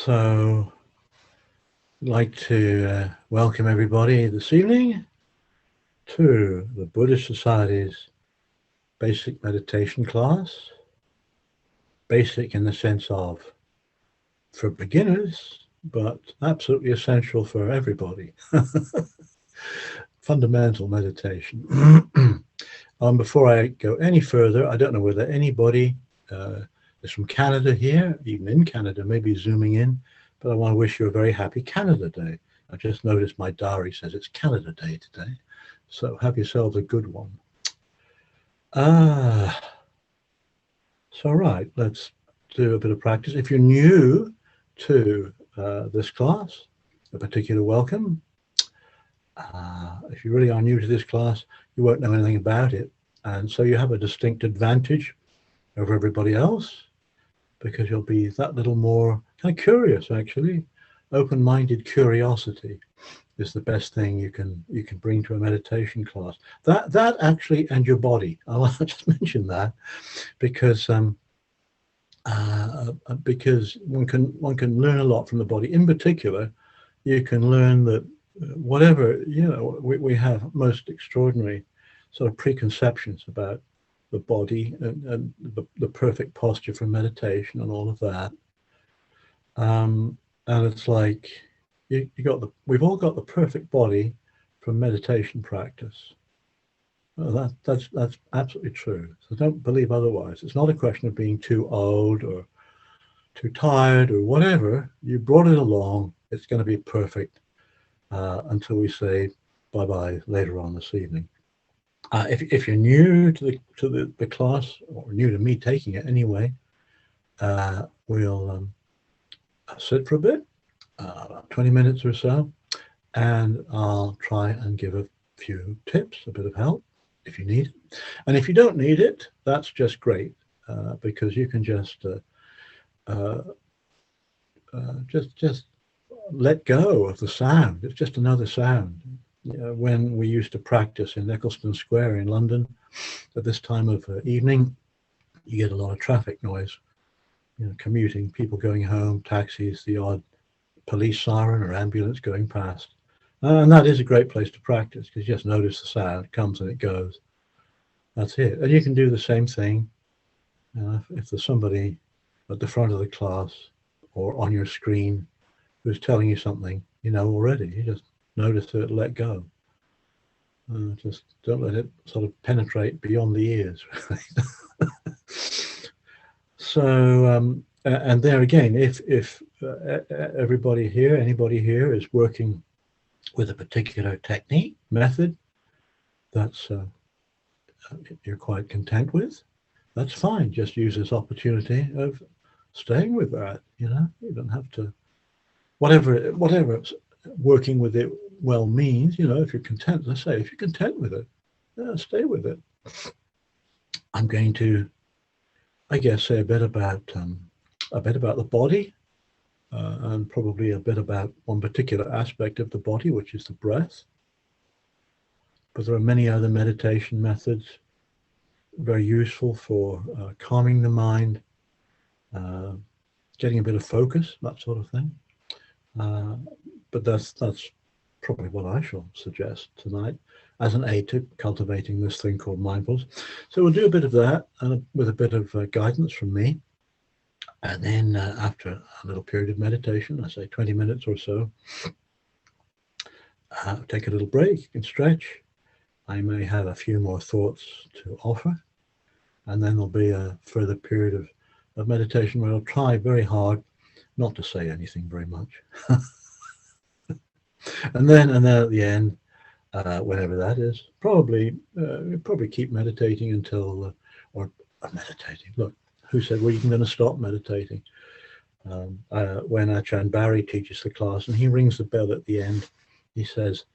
So, I'd like to welcome everybody this evening to the Buddhist Society's basic meditation class. Basic in the sense of for beginners, but absolutely essential for everybody. Fundamental meditation. Before I go any further, I don't know whether anybody is from Canada here, even in Canada, maybe zooming in, but I want to wish you a very happy Canada Day. I just noticed my diary says it's Canada Day today, so have yourselves a good one. So right, let's do a bit of practice. If you're new to this class, a particular welcome. If you really are new to this class, you won't know anything about it, and so you have a distinct advantage over everybody else because you'll be that little more kind of curious. Actually, open-minded curiosity is the best thing you can bring to a meditation class. That actually, and your body. I want to just mention that because one can learn a lot from the body. In particular, you can learn that whatever we have most extraordinary sort of preconceptions about the body and the perfect posture for meditation and all of that. And it's like we've all got the perfect body for meditation practice. Well, that's absolutely true. So don't believe otherwise. It's not a question of being too old or too tired or whatever. You brought it along. It's going to be perfect until we say bye-bye later on this evening. If you're new to the class, or new to me taking it anyway, we'll sit for a bit, about 20 minutes or so, and I'll try and give a few tips, a bit of help if you need it. And if you don't need it, that's just great, because you can just let go of the sound. It's just another sound. When we used to practice in Eccleston Square in London at this time of evening, you get a lot of traffic noise, commuting, people going home, taxis, the odd police siren or ambulance going past. And that is a great place to practice because you just notice the sound. It comes and it goes. That's it. And you can do the same thing if there's somebody at the front of the class or on your screen who's telling you something already. You just notice it, let go. Just don't let it sort of penetrate beyond the ears. So, and there again, if anybody here is working with a particular technique, method, that's you're quite content with, that's fine. Just use this opportunity of staying with that. You don't have to, whatever working with it well means. If you're content, let's say, if you're content with it, stay with it. I'm going to, I guess, say a bit about the body, and probably a bit about one particular aspect of the body, which is the breath. But there are many other meditation methods very useful for calming the mind, getting a bit of focus, that sort of thing. But that's probably what I shall suggest tonight as an aid to cultivating this thing called mindfulness. So we'll do a bit of that with a bit of guidance from me. And then after a little period of meditation, I say 20 minutes or so, take a little break, you can stretch. I may have a few more thoughts to offer. And then there'll be a further period of meditation where I'll try very hard not to say anything very much. and then at the end, whenever that is, probably keep meditating until, or meditating. Look, who said, well, you're going to stop meditating? When Ajahn Barry teaches the class and he rings the bell at the end, he says,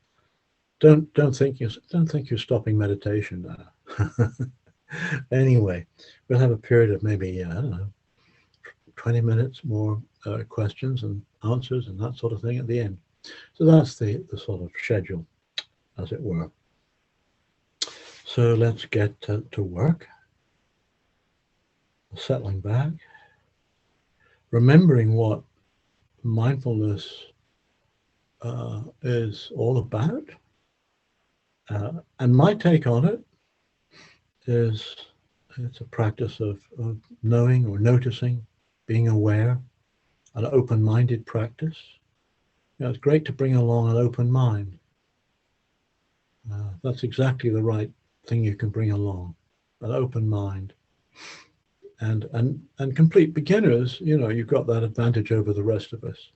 don't think you're stopping meditation now. Anyway, we'll have a period of maybe, 20 minutes more questions and answers and that sort of thing at the end. So that's the sort of schedule, as it were. So let's get to work. Settling back, remembering what mindfulness is all about. And my take on it is it's a practice of knowing or noticing, being aware, an open-minded practice. You know, it's great to bring along an open mind. That's exactly the right thing you can bring along, an open mind. And complete beginners, you know, you've got that advantage over the rest of us.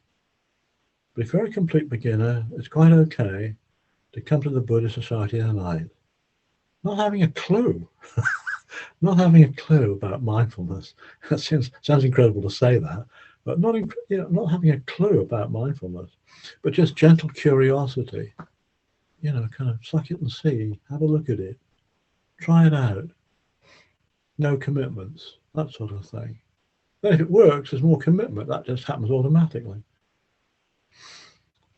But if you're a complete beginner, it's quite okay to come to the Buddhist Society tonight, not having a clue, not having a clue about mindfulness. That sounds incredible to say that, but not having a clue about mindfulness, but just gentle curiosity. You know, kind of suck it and see, have a look at it, try it out. No commitments, that sort of thing. Then if it works, there's more commitment. That just happens automatically.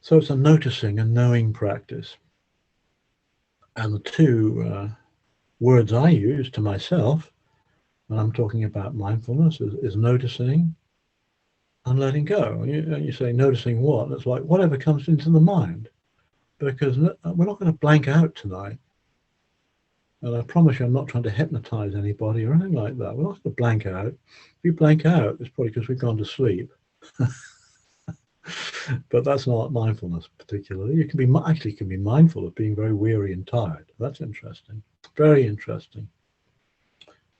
So it's a noticing and knowing practice. And the two words I use to myself when I'm talking about mindfulness is noticing and letting go. You say noticing what? It's like whatever comes into the mind. Because we're not going to blank out tonight. And I promise you I'm not trying to hypnotize anybody or anything like that. We're not going to blank out. If you blank out, it's probably because we've gone to sleep. But that's not mindfulness particularly. You can be mindful of being very weary and tired. That's interesting. Very interesting.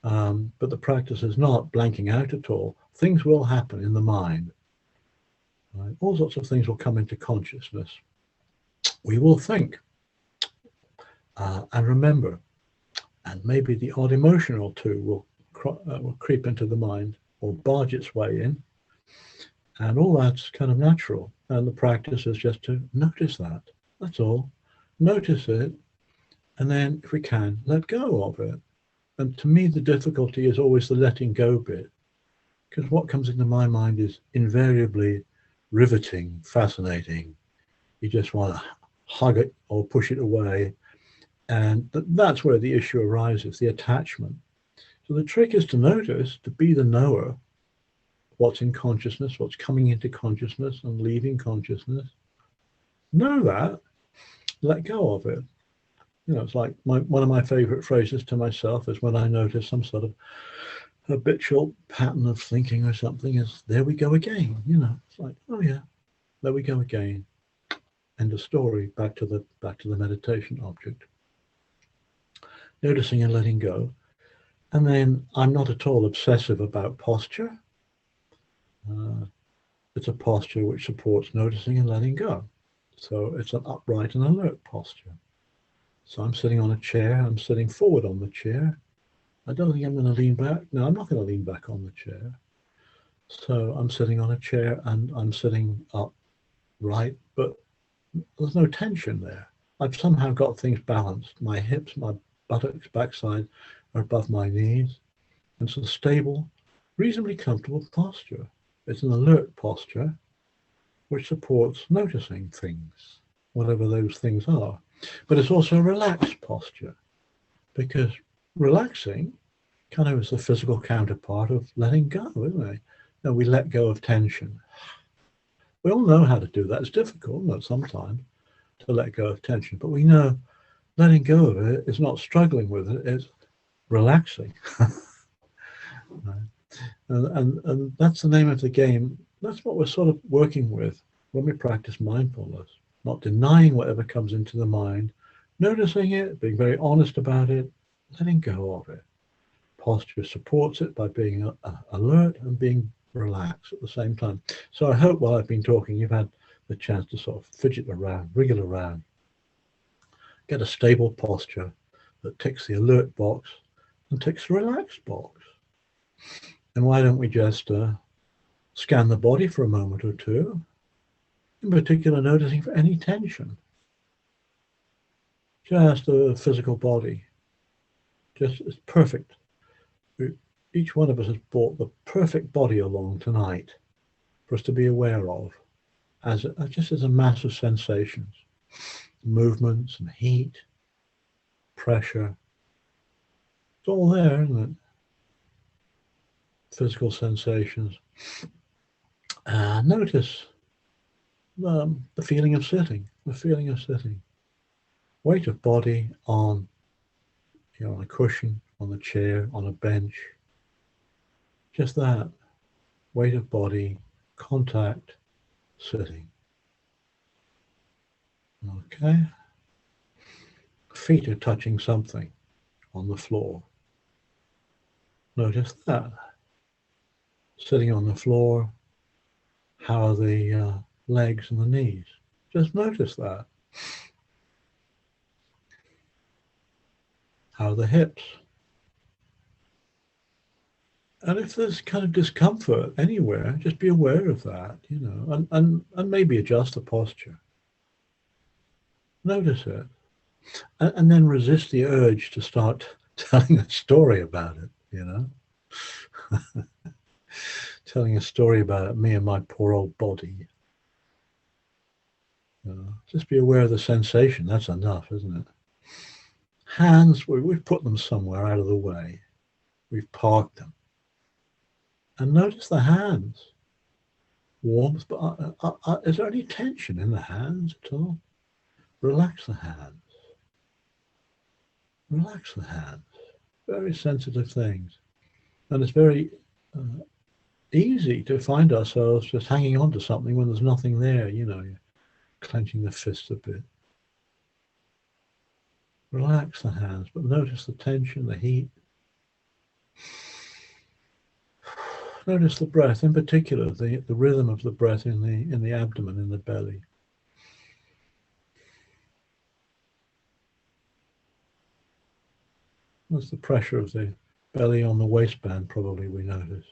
But the practice is not blanking out at all. Things will happen in the mind. Right? All sorts of things will come into consciousness. We will think and remember, and maybe the odd emotion or two will creep into the mind or barge its way in, and all that's kind of natural. And the practice is just to notice that. That's all. Notice it, and then, if we can, let go of it. And to me, the difficulty is always the letting go bit, because what comes into my mind is invariably riveting, fascinating. You just want to hug it or push it away. And that's where the issue arises, the attachment. So the trick is to notice, to be the knower, what's in consciousness, what's coming into consciousness and leaving consciousness. Know that, let go of it. You know, it's like one of my favorite phrases to myself is when I notice some sort of habitual pattern of thinking or something is, there we go again. You know, it's like, oh yeah, there we go again. End of story, back to the meditation object. Noticing and letting go. And then I'm not at all obsessive about posture. It's a posture which supports noticing and letting go. So it's an upright and alert posture. So I'm sitting on a chair, I'm sitting forward on the chair. I don't think I'm going to lean back. No, I'm not going to lean back on the chair. So I'm sitting on a chair and I'm sitting upright, but there's no tension there. I've somehow got things balanced. My hips, my buttocks, backside are above my knees. It's a stable, reasonably comfortable posture. It's an alert posture which supports noticing things, whatever those things are. But it's also a relaxed posture, because relaxing kind of is the physical counterpart of letting go, isn't it? And we let go of tension. We all know how to do that. It's difficult, not sometimes, to let go of tension, but we know letting go of it is not struggling with it, it's relaxing. And that's the name of the game. That's what we're sort of working with when we practice mindfulness, not denying whatever comes into the mind, noticing it, being very honest about it, letting go of it. Posture supports it by being alert and being relaxed at the same time. So I hope while I've been talking, you've had the chance to sort of fidget around, wriggle around, get a stable posture that ticks the alert box and ticks the relaxed box. And why don't we just scan the body for a moment or two, in particular noticing for any tension. Just the physical body. Just it's perfect. Each one of us has brought the perfect body along tonight for us to be aware of, just as a mass of sensations, movements and heat, pressure. It's all there, isn't it? Physical sensations. Notice the feeling of sitting, the feeling of sitting. Weight of body on, on a cushion, on a chair, on a bench. Just that. Weight of body, contact, sitting. Okay. Feet are touching something on the floor. Notice that. Sitting on the floor, how are the legs and the knees? Just notice that. How are the hips? And if there's kind of discomfort anywhere, just be aware of that, and maybe adjust the posture. Notice it. And then resist the urge to start telling a story about it, telling a story about me and my poor old body. Just be aware of the sensation. That's enough, isn't it? Hands, we've put them somewhere out of the way. We've parked them. And notice the hands. Warmth, but is there any tension in the hands at all? Relax the hands. Relax the hands. Very sensitive things. And it's very easy to find ourselves just hanging on to something when there's nothing there, you're clenching the fists a bit. Relax the hands, but notice the tension, the heat. Notice the breath, in particular, the rhythm of the breath in the abdomen, in the belly. That's the pressure of the belly on the waistband, probably, we notice.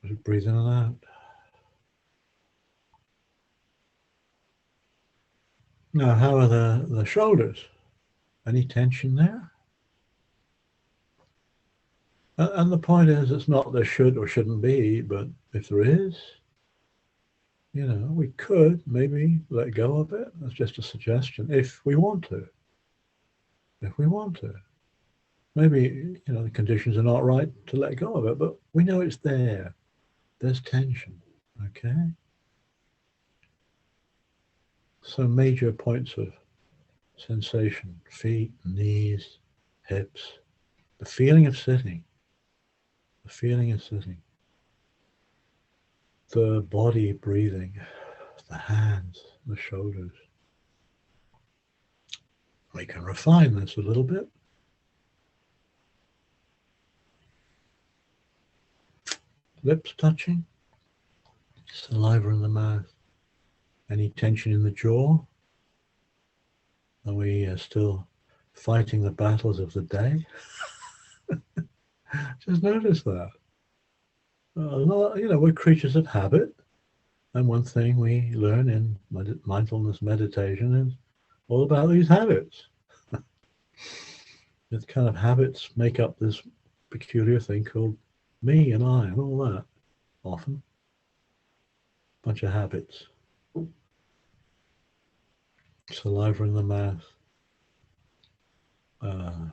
As we breathe in and out. Now, how are the shoulders? Any tension there? And the point is, it's not there should or shouldn't be, but if there is, we could maybe let go of it. That's just a suggestion, if we want to. If we want to. Maybe, the conditions are not right to let go of it, but we know it's there. There's tension, okay? So major points of sensation, feet, knees, hips, the feeling of sitting, the feeling of sitting, the body breathing, the hands, the shoulders. We can refine this a little bit. Lips touching, saliva in the mouth, any tension in the jaw? Are we still fighting the battles of the day? Just notice that. We're creatures of habit. And one thing we learn in mindfulness meditation is all about these habits. The kind of habits make up this peculiar thing called me and I and all that, often. Bunch of habits. Saliva in the mouth.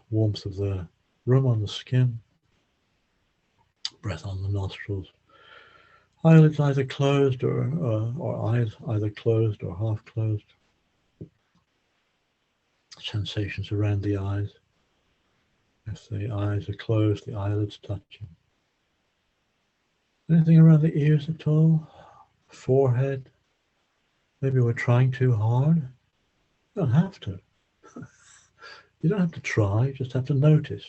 Warmth of the room on the skin. Breath on the nostrils. Eyelids either closed or eyes either closed or half closed. Sensations around the eyes. If the eyes are closed, the eyelids touching. Anything around the ears at all? Forehead? Maybe we're trying too hard? You don't have to. You don't have to try, you just have to notice.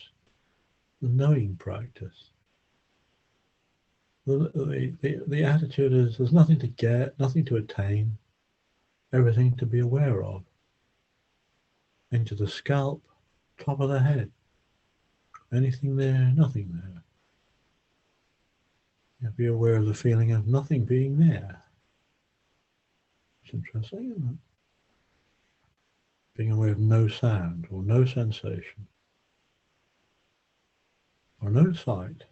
The knowing practice. The attitude is there's nothing to get, nothing to attain, everything to be aware of. Into the scalp, top of the head. Anything there, nothing there. You be aware of the feeling of nothing being there. It's interesting, isn't it? Being aware of no sound or no sensation or no sight.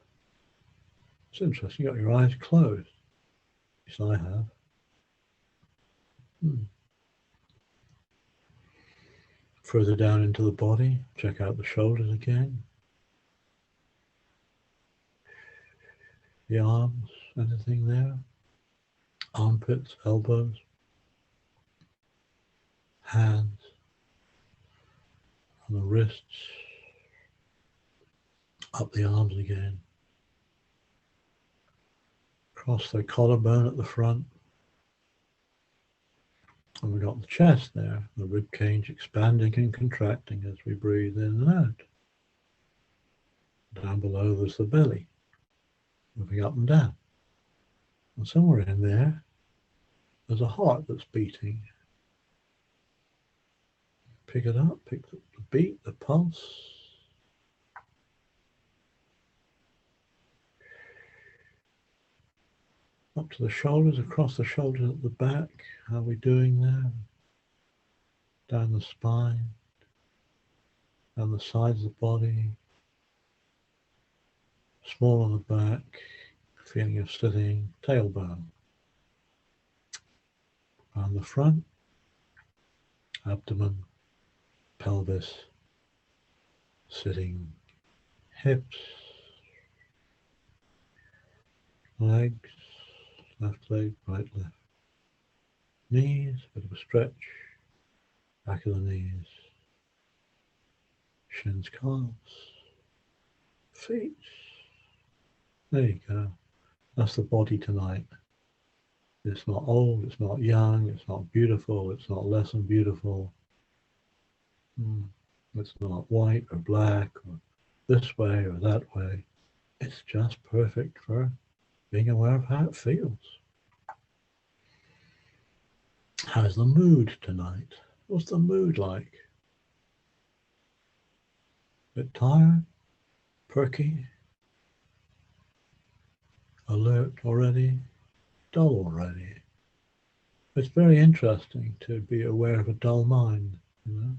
It's interesting, you got your eyes closed. Yes, I have. Further down into the body, check out the shoulders again. The arms, anything there? armpits, elbows, hands, on the wrists, up the arms again, across the collarbone at the front. And we've got the chest there, the rib cage expanding and contracting as we breathe in and out. Down below there's the belly, moving up and down. And somewhere in there, there's a heart that's beating. Pick it up, pick the beat, the pulse. Up to the shoulders, across the shoulders at the back. How are we doing there? Down the spine, down the sides of the body. Small on the back, feeling of sitting, tailbone. Around the front, abdomen, pelvis, sitting, hips, legs, left leg, right leg, knees, bit of a stretch, back of the knees, shins, calves, feet. There you go. That's the body tonight. It's not old, it's not young, it's not beautiful, it's not less than beautiful. It's not white or black or this way or that way. It's just perfect for being aware of how it feels. How's the mood tonight? What's the mood like? Bit tired? Perky? Alert already? Dull already? It's very interesting to be aware of a dull mind, you know.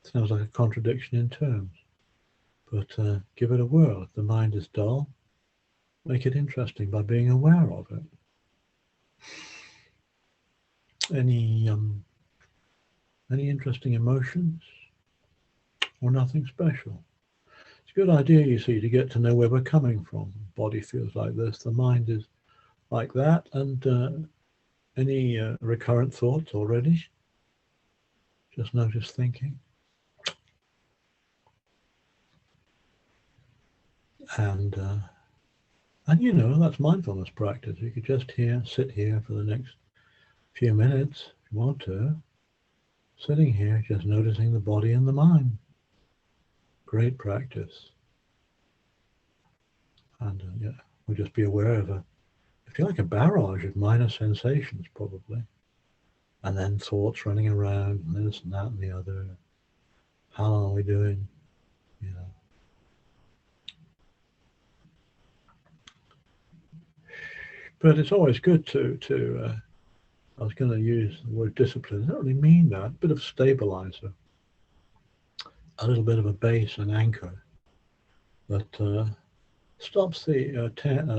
Sounds like a contradiction in terms, but give it a whirl. If the mind is dull, make it interesting by being aware of it. Any interesting emotions or nothing special? It's a good idea, you see, to get to know where we're coming from. The body feels like this, the mind is like that, and any recurrent thoughts already? Just notice thinking. And you know, that's mindfulness practice. You could just sit here for the next few minutes, if you want to. Sitting here, just noticing the body and the mind. Great practice. And yeah, we'll just be aware of if you like, a barrage of minor sensations, probably. And then thoughts running around, and this and that and the other. How long are we doing? You know. But it's always good to I was going to use the word discipline. I don't really mean that. A bit of stabilizer, a little bit of a base and anchor that stops the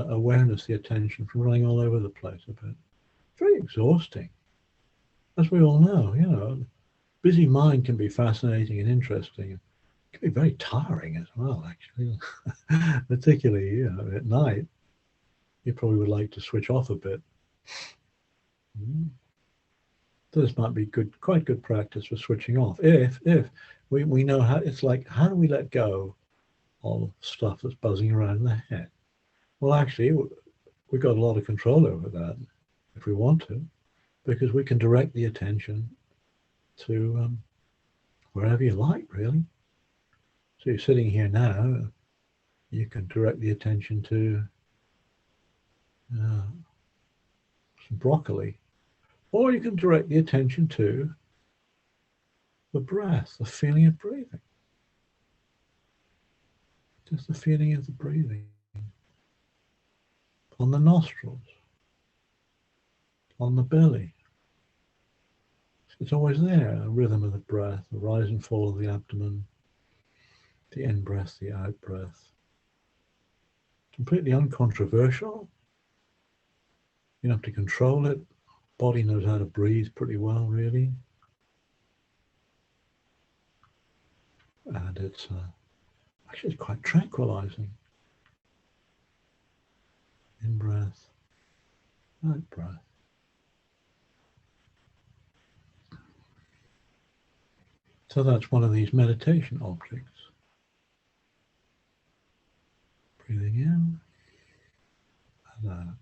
awareness, the attention from running all over the place a bit. Very exhausting, as we all know. You know, busy mind can be fascinating and interesting. It can be very tiring as well, actually. Particularly, you know, at night, you probably would like to switch off a bit. This might be quite good practice for switching off. If we know how, it's like, how do we let go of stuff that's buzzing around in the head? Well, actually, we've got a lot of control over that if we want to, because we can direct the attention to wherever you like, really. So you're sitting here now, you can direct the attention to some broccoli, or you can direct the attention to the breath, the feeling of breathing. Just the feeling of the breathing on the nostrils, on the belly. It's always there, a rhythm of the breath, the rise and fall of the abdomen, the in-breath, the out-breath. Completely uncontroversial. You don't have to control it. Body knows how to breathe pretty well, really. And it's actually it's quite tranquilizing. In-breath, out breath. So that's one of these meditation objects. Breathing in and out.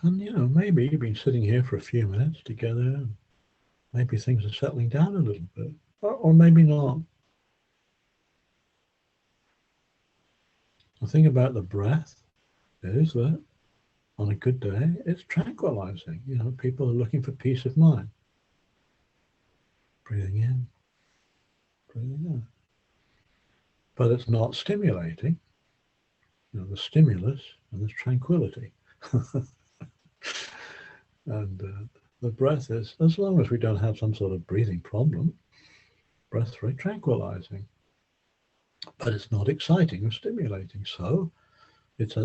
And maybe you've been sitting here for a few minutes together, and maybe things are settling down a little bit, or maybe not. The thing about the breath is that on a good day, it's tranquilizing. People are looking for peace of mind. Breathing in, breathing out. But it's not stimulating. There's stimulus and there's tranquility. And the breath is, as long as we don't have some sort of breathing problem, breath's very tranquilizing. But it's not exciting or stimulating. So it's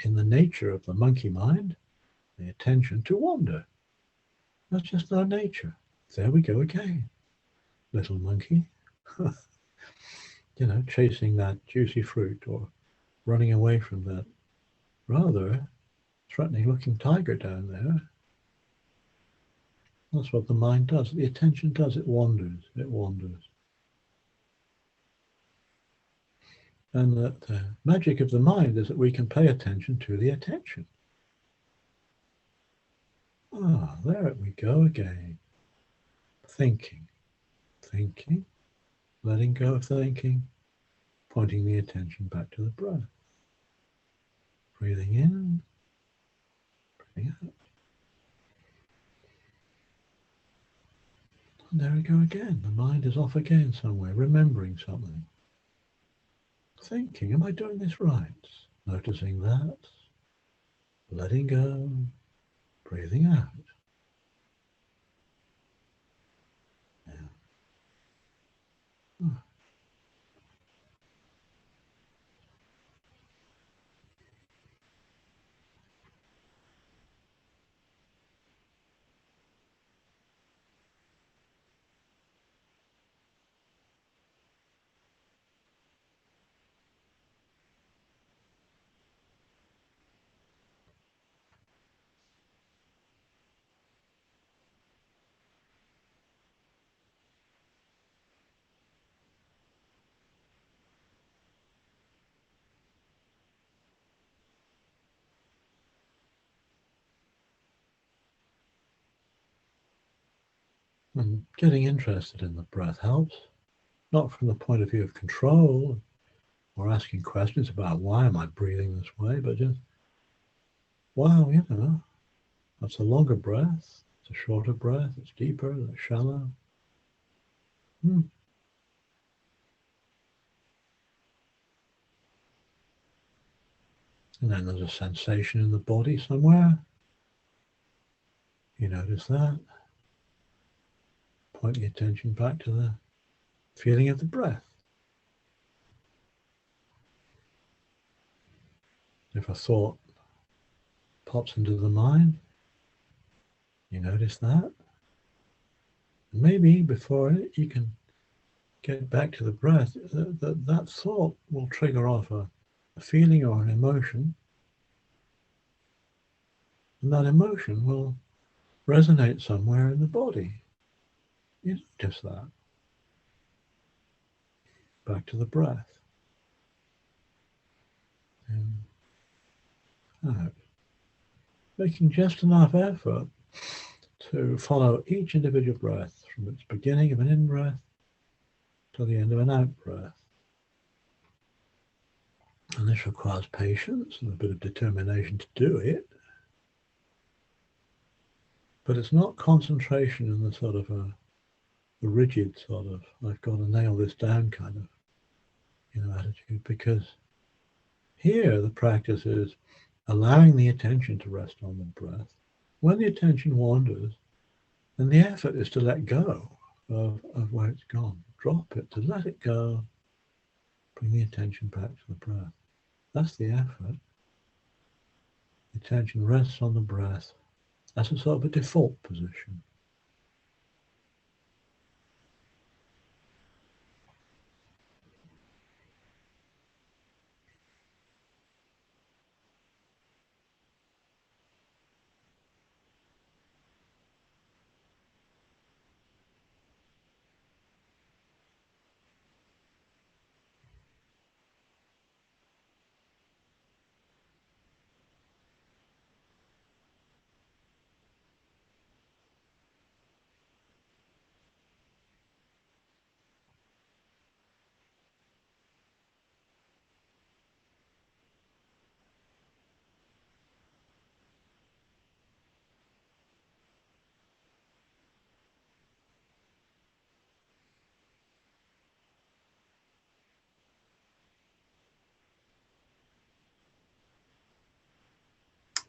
in the nature of the monkey mind, the attention to wander. That's just our nature. There we go again. Little monkey, chasing that juicy fruit or running away from that rather threatening looking tiger down there. That's what the mind does. The attention does. It wanders. It wanders. And the magic of the mind is that we can pay attention to the attention. There we go again. Thinking, letting go of thinking, pointing the attention back to the breath. Breathing in, breathing out. And there we go again. The mind is off again somewhere, remembering something. Thinking, am I doing this right? Noticing that, letting go, breathing out. Yeah. And getting interested in the breath helps, not from the point of view of control or asking questions about why am I breathing this way, but just, wow, that's a longer breath, it's a shorter breath, it's deeper, it's shallow. And then there's a sensation in the body somewhere. You notice that. Point the attention back to the feeling of the breath. If a thought pops into the mind, you notice that. And maybe before you can get back to the breath, that thought will trigger off a feeling or an emotion. And that emotion will resonate somewhere in the body. You notice that. Back to the breath. And out. Making just enough effort to follow each individual breath from its beginning of an in-breath to the end of an out-breath. And this requires patience and a bit of determination to do it. But it's not concentration in the sort of the rigid sort of, I've got to nail this down kind of, attitude, because here the practice is allowing the attention to rest on the breath. When the attention wanders, then the effort is to let go of where it's gone. Drop it, to let it go, bring the attention back to the breath. That's the effort. The attention rests on the breath. That's a sort of a default position.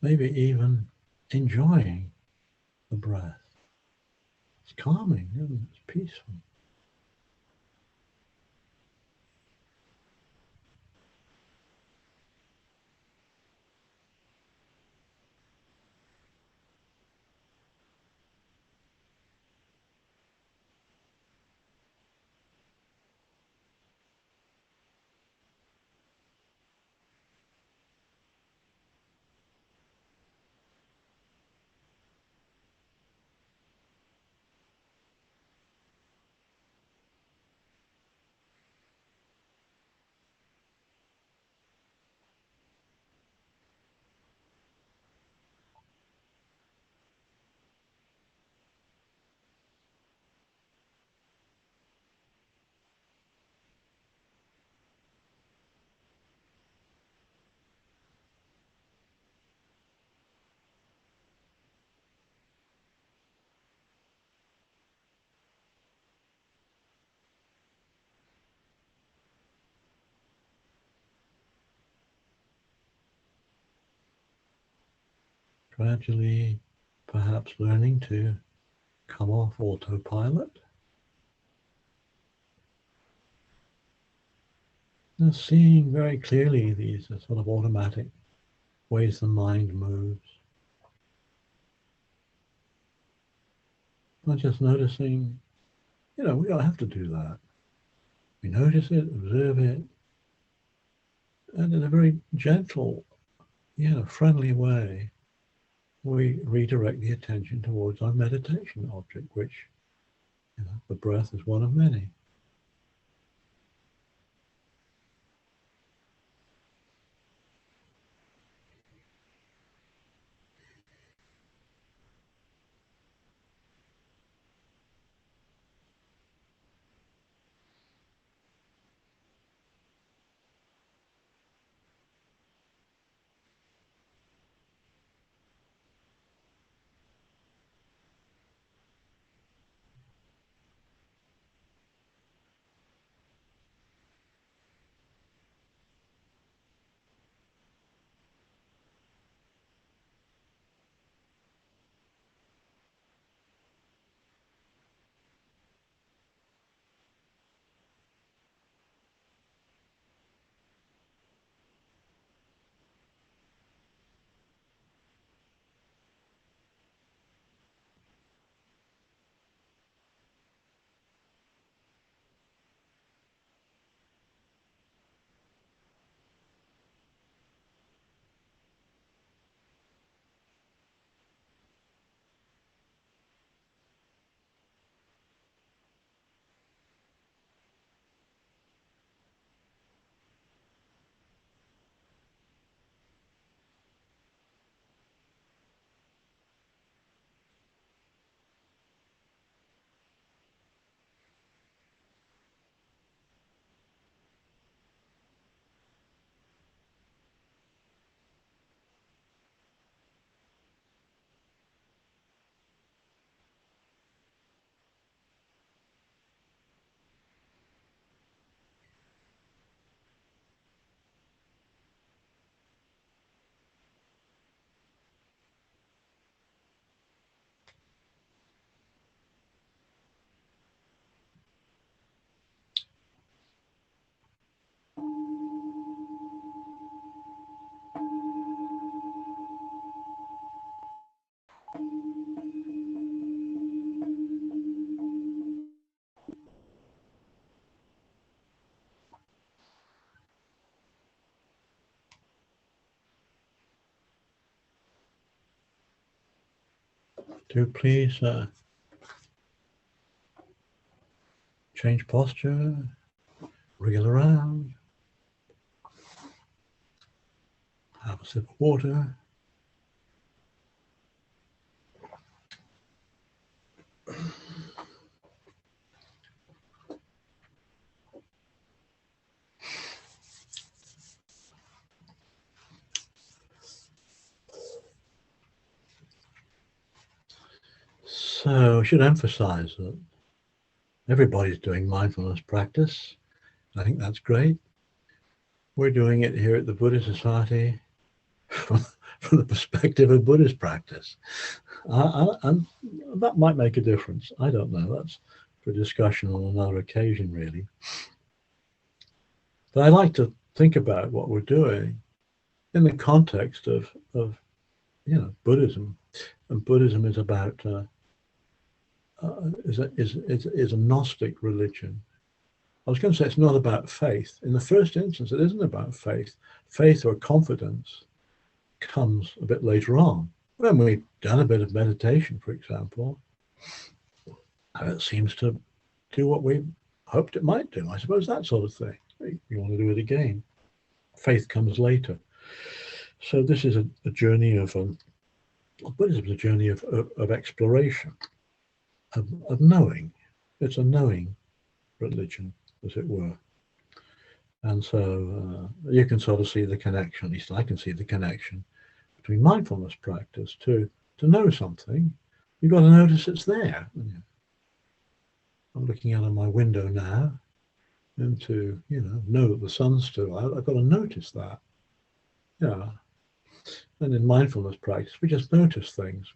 maybe even enjoying the breath. It's calming, isn't it? It's peaceful. Gradually, perhaps learning to come off autopilot. And seeing very clearly these sort of automatic ways the mind moves. Not just noticing, we don't have to do that. We notice it, observe it, and in a very gentle, friendly way, we redirect the attention towards our meditation object, which, the breath is one of many. Do please change posture, wriggle around, have a sip of water. So I should emphasize that everybody's doing mindfulness practice. I think that's great. We're doing it here at the Buddhist Society from from the perspective of Buddhist practice. And that might make a difference. I don't know. That's for discussion on another occasion, really. But I like to think about what we're doing in the context of Buddhism, and Buddhism is about is a Gnostic religion. I was going to say it's not about faith. In the first instance, it isn't about faith. Faith or confidence comes a bit later on. When we've done a bit of meditation, for example, and it seems to do what we hoped it might do. I suppose that sort of thing. You want to do it again. Faith comes later. So this is a journey of Buddhism is a journey of exploration, of knowing. It's a knowing religion, as it were. And so you can sort of see the connection, at least I can see the connection between mindfulness practice to know something. You've got to notice it's there. I'm looking out of my window now, and to know that the sun's still out, I've got to notice that. Yeah. And in mindfulness practice, we just notice things,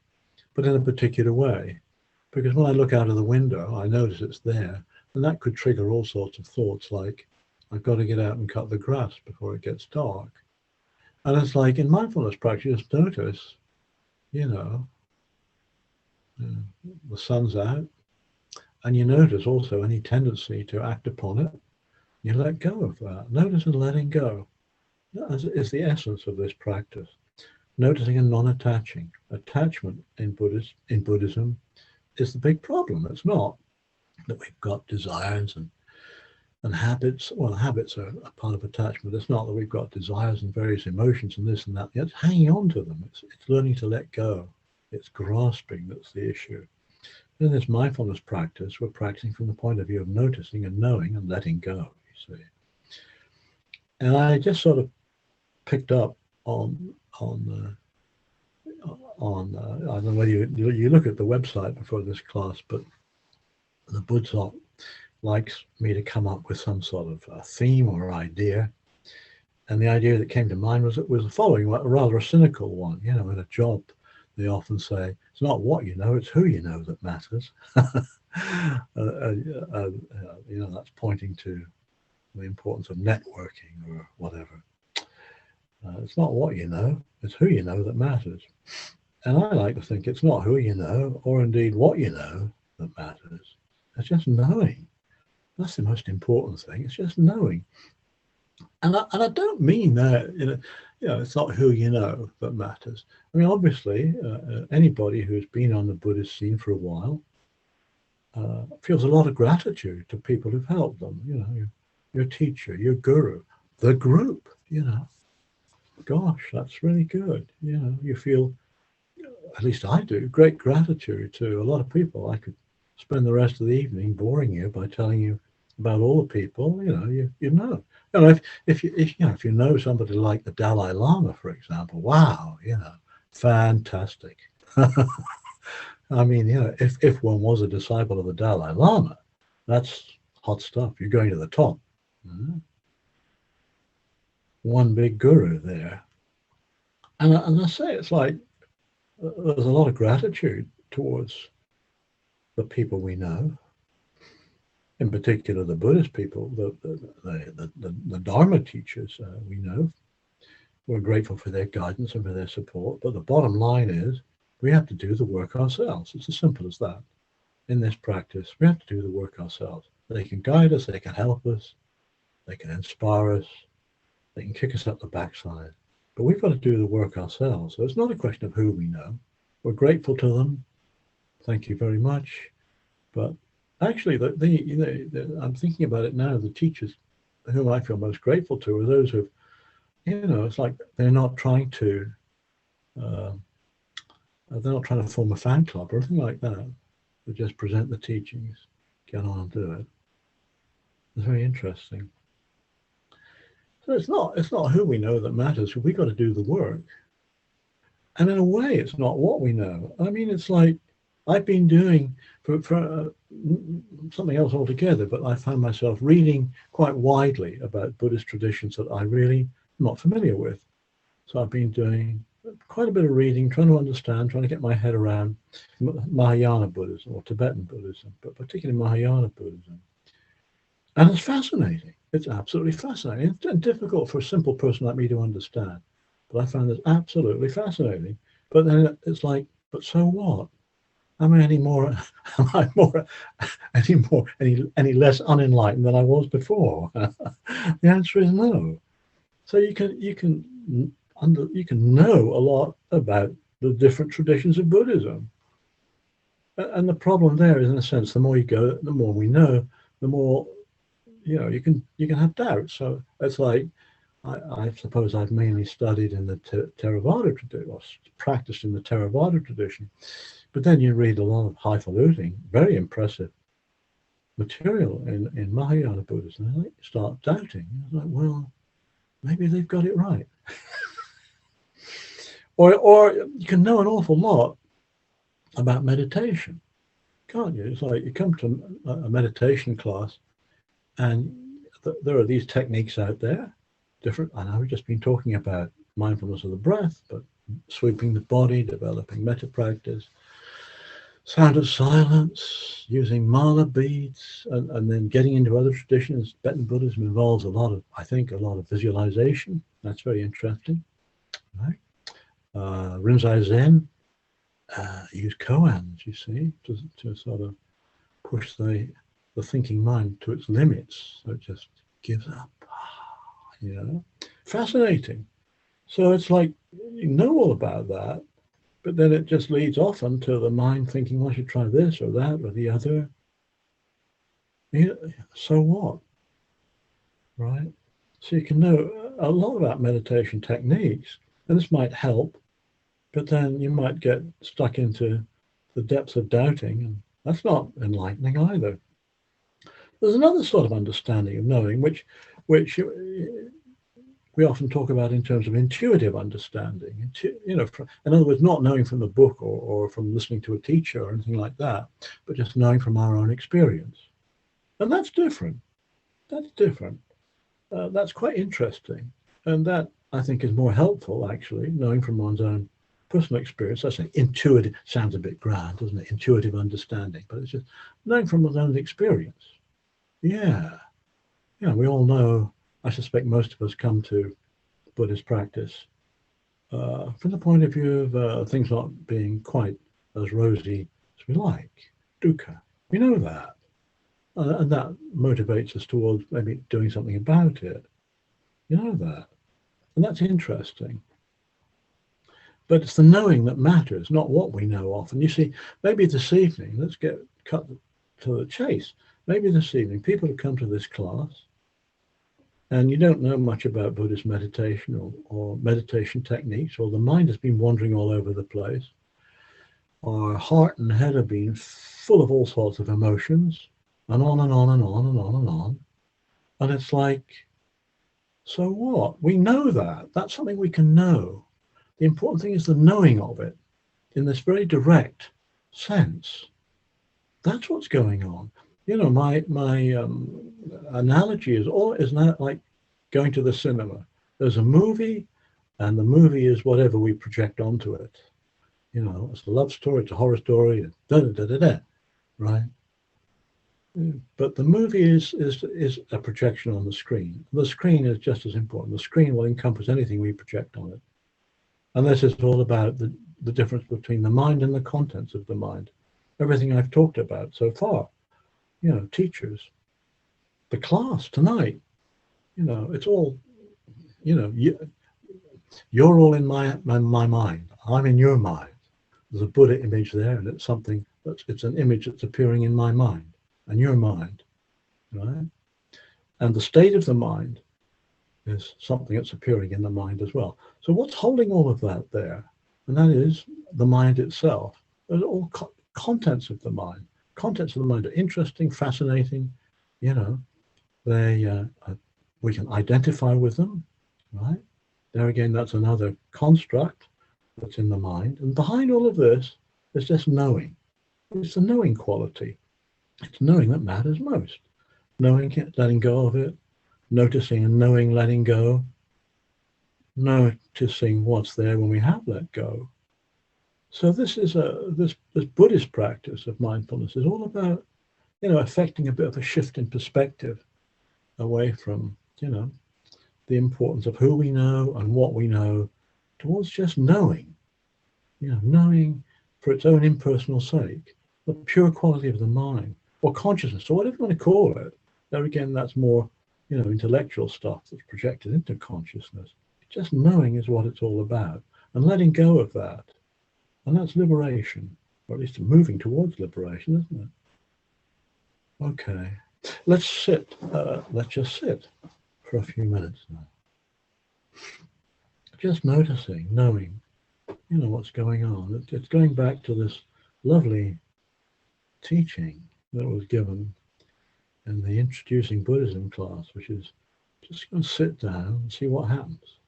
but in a particular way. Because when I look out of the window, I notice it's there, and that could trigger all sorts of thoughts like, I've got to get out and cut the grass before it gets dark. And it's like in mindfulness practice, just notice, the sun's out, and you notice also any tendency to act upon it. You let go of that. Notice and letting go. That is the essence of this practice. Noticing and non-attaching. Attachment in Buddhism is the big problem. It's not that we've got desires and habits. Well, habits are a part of attachment. It's not that we've got desires and various emotions and this and that. It's hanging on to them. It's learning to let go. It's grasping that's the issue. In this mindfulness practice, we're practicing from the point of view of noticing and knowing and letting go, you see. And I just sort of picked up on I don't know whether you look at the website before this class, but the Buddha likes me to come up with some sort of a theme or idea. And the idea that came to mind was the following, rather a cynical one. In a job, they often say, it's not what you know, it's who you know that matters. That's pointing to the importance of networking or whatever. It's not what you know, it's who you know that matters. And I like to think it's not who you know, or indeed what you know, that matters. It's just knowing. That's the most important thing. It's just knowing. And I don't mean that, it's not who you know that matters. I mean, obviously, anybody who's been on the Buddhist scene for a while feels a lot of gratitude to people who've helped them, your teacher, your guru, the group, Gosh, that's really good. You feel, at least I do, great gratitude to a lot of people. I could spend the rest of the evening boring you by telling you about all the people, if you know somebody like the Dalai Lama, for example, wow, fantastic. I mean, if one was a disciple of the Dalai Lama, that's hot stuff. You're going to the top. One big guru there. And I say it's like there's a lot of gratitude towards the people we know, in particular the Buddhist people, the Dharma teachers we know. We're grateful for their guidance and for their support, but the bottom line is we have to do the work ourselves. It's as simple as that. In this practice, we have to do the work ourselves. They can guide us, they can help us, they can inspire us, they can kick us up the backside, but we've got to do the work ourselves. So it's not a question of who we know. We're grateful to them. Thank you very much. But actually, I'm thinking about it now, the teachers whom I feel most grateful to are those who, it's like they're not trying to form a fan club or anything like that. They just present the teachings, get on and do it. It's very interesting. So it's not who we know that matters. We've got to do the work. And in a way, it's not what we know. I mean, it's like I've been doing for something else altogether, but I found myself reading quite widely about Buddhist traditions that I really am not familiar with. So I've been doing quite a bit of reading, trying to understand, trying to get my head around Mahayana Buddhism or Tibetan Buddhism, but particularly Mahayana Buddhism. And it's fascinating. It's absolutely fascinating. It's difficult for a simple person like me to understand, but I found it absolutely fascinating. But then it's like, but so what? Am I any more? Am I more? Any less unenlightened than I was before? The answer is no. So you can know a lot about the different traditions of Buddhism. And the problem there is, in a sense, the more you go, the more we know, the more you can have doubts. So it's like I suppose I've mainly studied in the Theravada tradition, or practiced in the Theravada tradition, but then you read a lot of highfalutin, very impressive material in Mahayana Buddhism, and you start doubting. It's like, well, maybe they've got it right. Or you can know an awful lot about meditation, can't you? It's like you come to a meditation class, and there are these techniques out there, different. I know we've just been talking about mindfulness of the breath, but sweeping the body, developing metta practice, sound of silence, using mala beads, and then getting into other traditions. Tibetan Buddhism involves a lot of visualization. That's very interesting, right? Rinzai Zen use koans, you see, to sort of push the thinking mind to its limits, so it just gives up. Fascinating. So it's like you know all about that, but then it just leads often to the mind thinking, well, I should try this or that or the other. So what? Right? So you can know a lot about meditation techniques, and this might help, but then you might get stuck into the depths of doubting, and that's not enlightening either. There's another sort of understanding of knowing, which we often talk about in terms of intuitive understanding. In other words, not knowing from the book or from listening to a teacher or anything like that, but just knowing from our own experience. And that's different. That's different. That's quite interesting. And that, I think, is more helpful, actually, knowing from one's own personal experience. That's an intuitive, sounds a bit grand, doesn't it? Intuitive understanding, but it's just knowing from one's own experience. Yeah, we all know, I suspect most of us come to Buddhist practice from the point of view of things not being quite as rosy as we like, dukkha. We know that. And that motivates us towards maybe doing something about it. You know that. And that's interesting. But it's the knowing that matters, not what we know often. You see, maybe this evening, let's get cut to the chase. Maybe this evening, people have come to this class, and you don't know much about Buddhist meditation or meditation techniques, or the mind has been wandering all over the place. Our heart and head have been full of all sorts of emotions, and on and on and on and on and on. And it's like, so what? We know that. That's something we can know. The important thing is the knowing of it in this very direct sense. That's what's going on. My analogy is not like going to the cinema. There's a movie, and the movie is whatever we project onto it. It's a love story, it's a horror story, right? But the movie is a projection on the screen. The screen is just as important. The screen will encompass anything we project on it. And this is all about the difference between the mind and the contents of the mind. Everything I've talked about so far. Teachers, the class tonight, it's all, you're all in my mind. I'm in your mind. There's a Buddha image there, and it's an image that's appearing in my mind and your mind, right? And the state of the mind is something that's appearing in the mind as well. So what's holding all of that there? And that is the mind itself. There's all contents of the mind. Contents of the mind are interesting, fascinating. They we can identify with them, right? There again, that's another construct that's in the mind. And behind all of this is just knowing. It's the knowing quality. It's knowing that matters most. Knowing, letting go of it, noticing and knowing, letting go. noticing what's there when we have let go. So this is this Buddhist practice of mindfulness is all about, affecting a bit of a shift in perspective away from, the importance of who we know and what we know towards just knowing, knowing for its own impersonal sake, the pure quality of the mind or consciousness or whatever you want to call it. There again, that's more, intellectual stuff that's projected into consciousness. Just knowing is what it's all about and letting go of that. And that's liberation, or at least moving towards liberation, isn't it? Okay, let's sit. Let's just sit for a few minutes now. Just noticing, knowing, what's going on. It's going back to this lovely teaching that was given in the Introducing Buddhism class, which is just going to sit down and see what happens.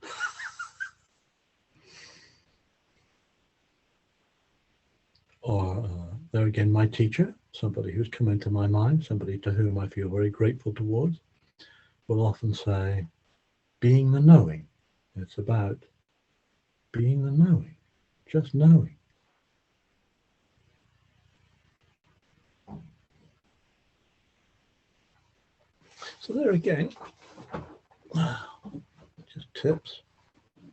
Or there again, my teacher, somebody who's come into my mind, somebody to whom I feel very grateful towards, will often say, being the knowing. It's about being the knowing, just knowing. So there again, just tips.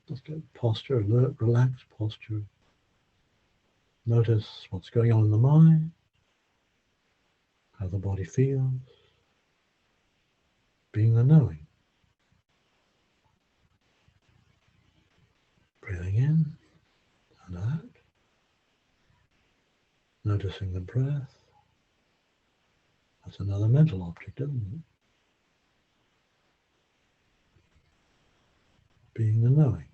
Let's go posture, alert, relaxed posture. Notice what's going on in the mind, how the body feels, being the knowing. Breathing in and out. Noticing the breath. That's another mental object, isn't it? Being the knowing.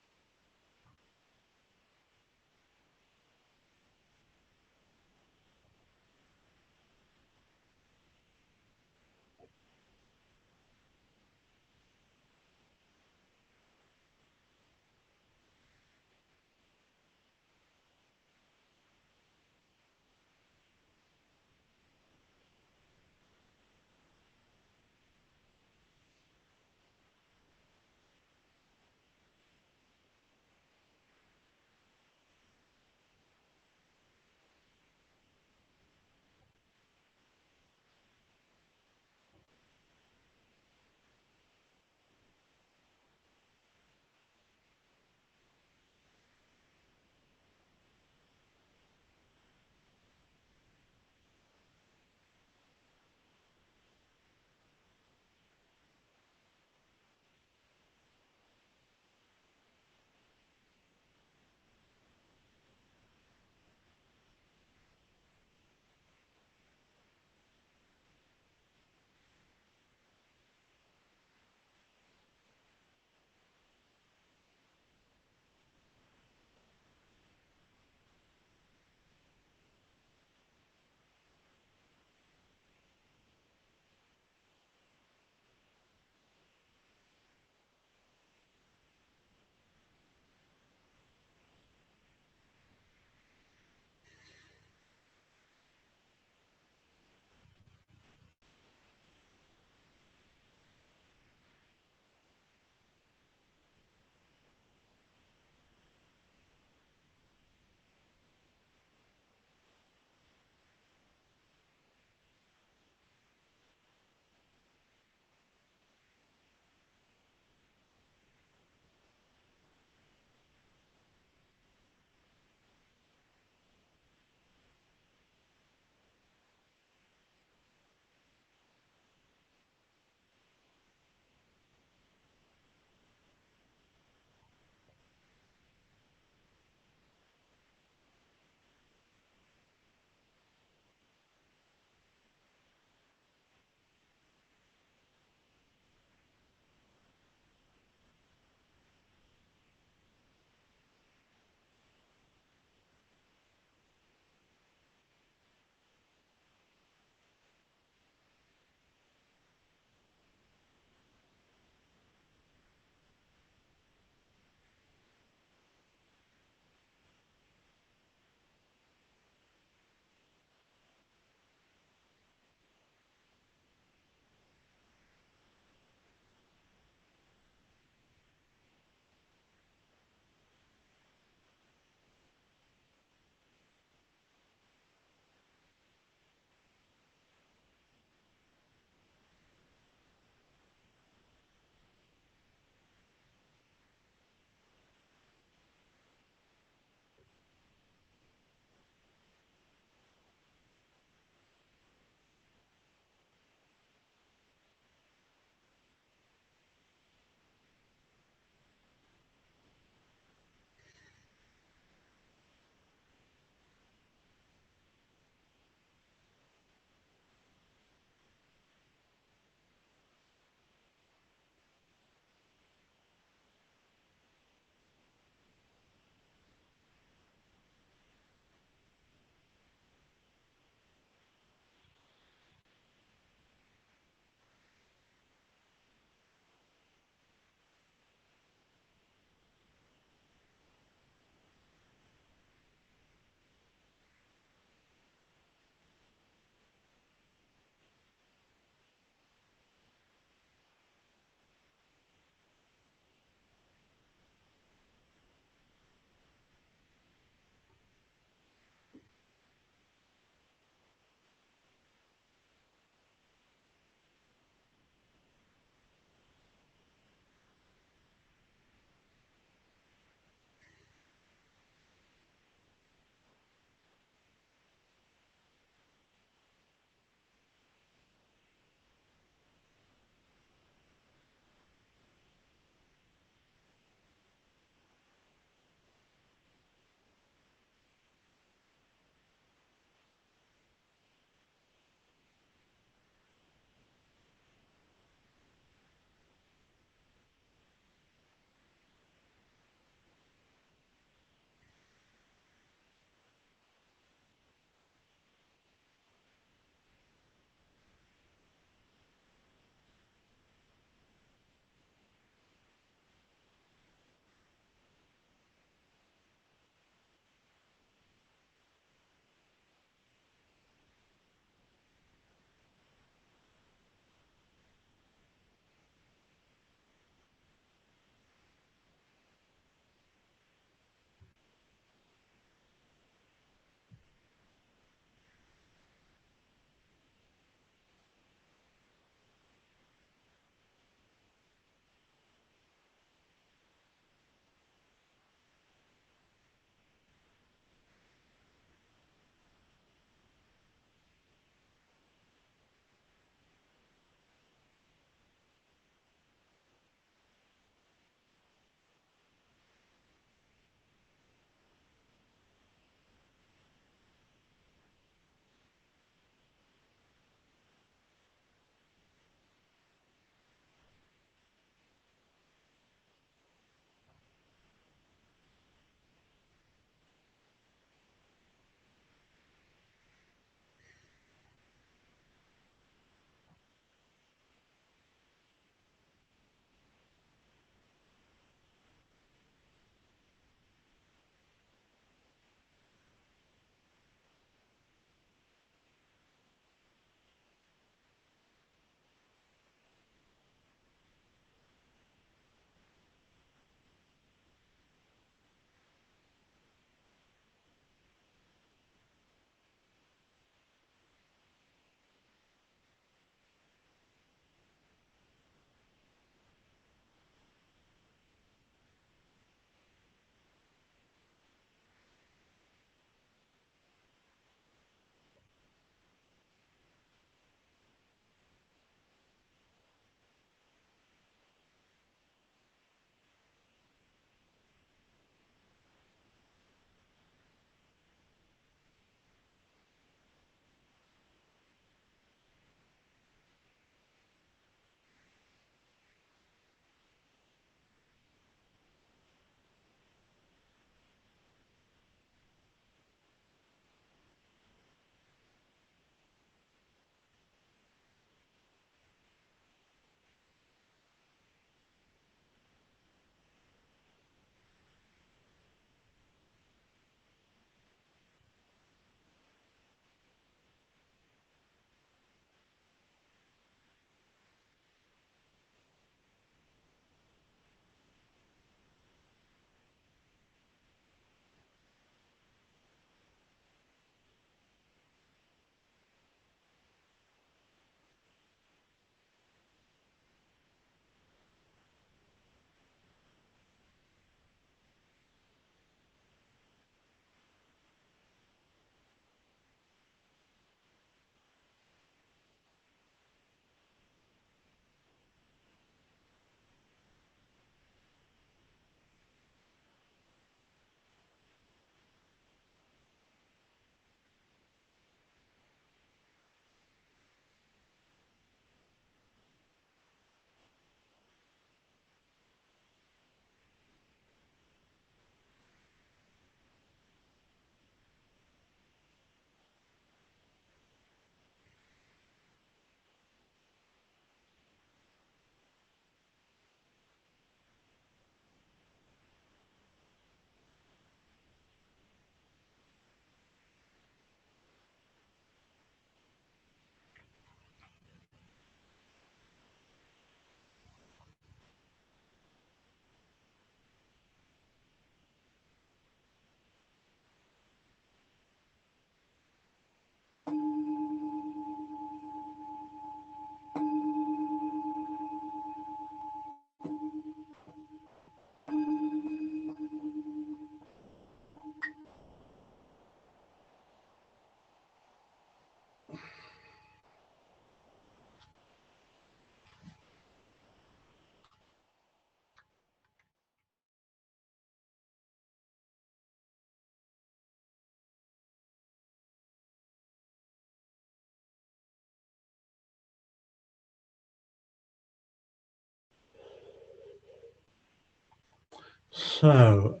So,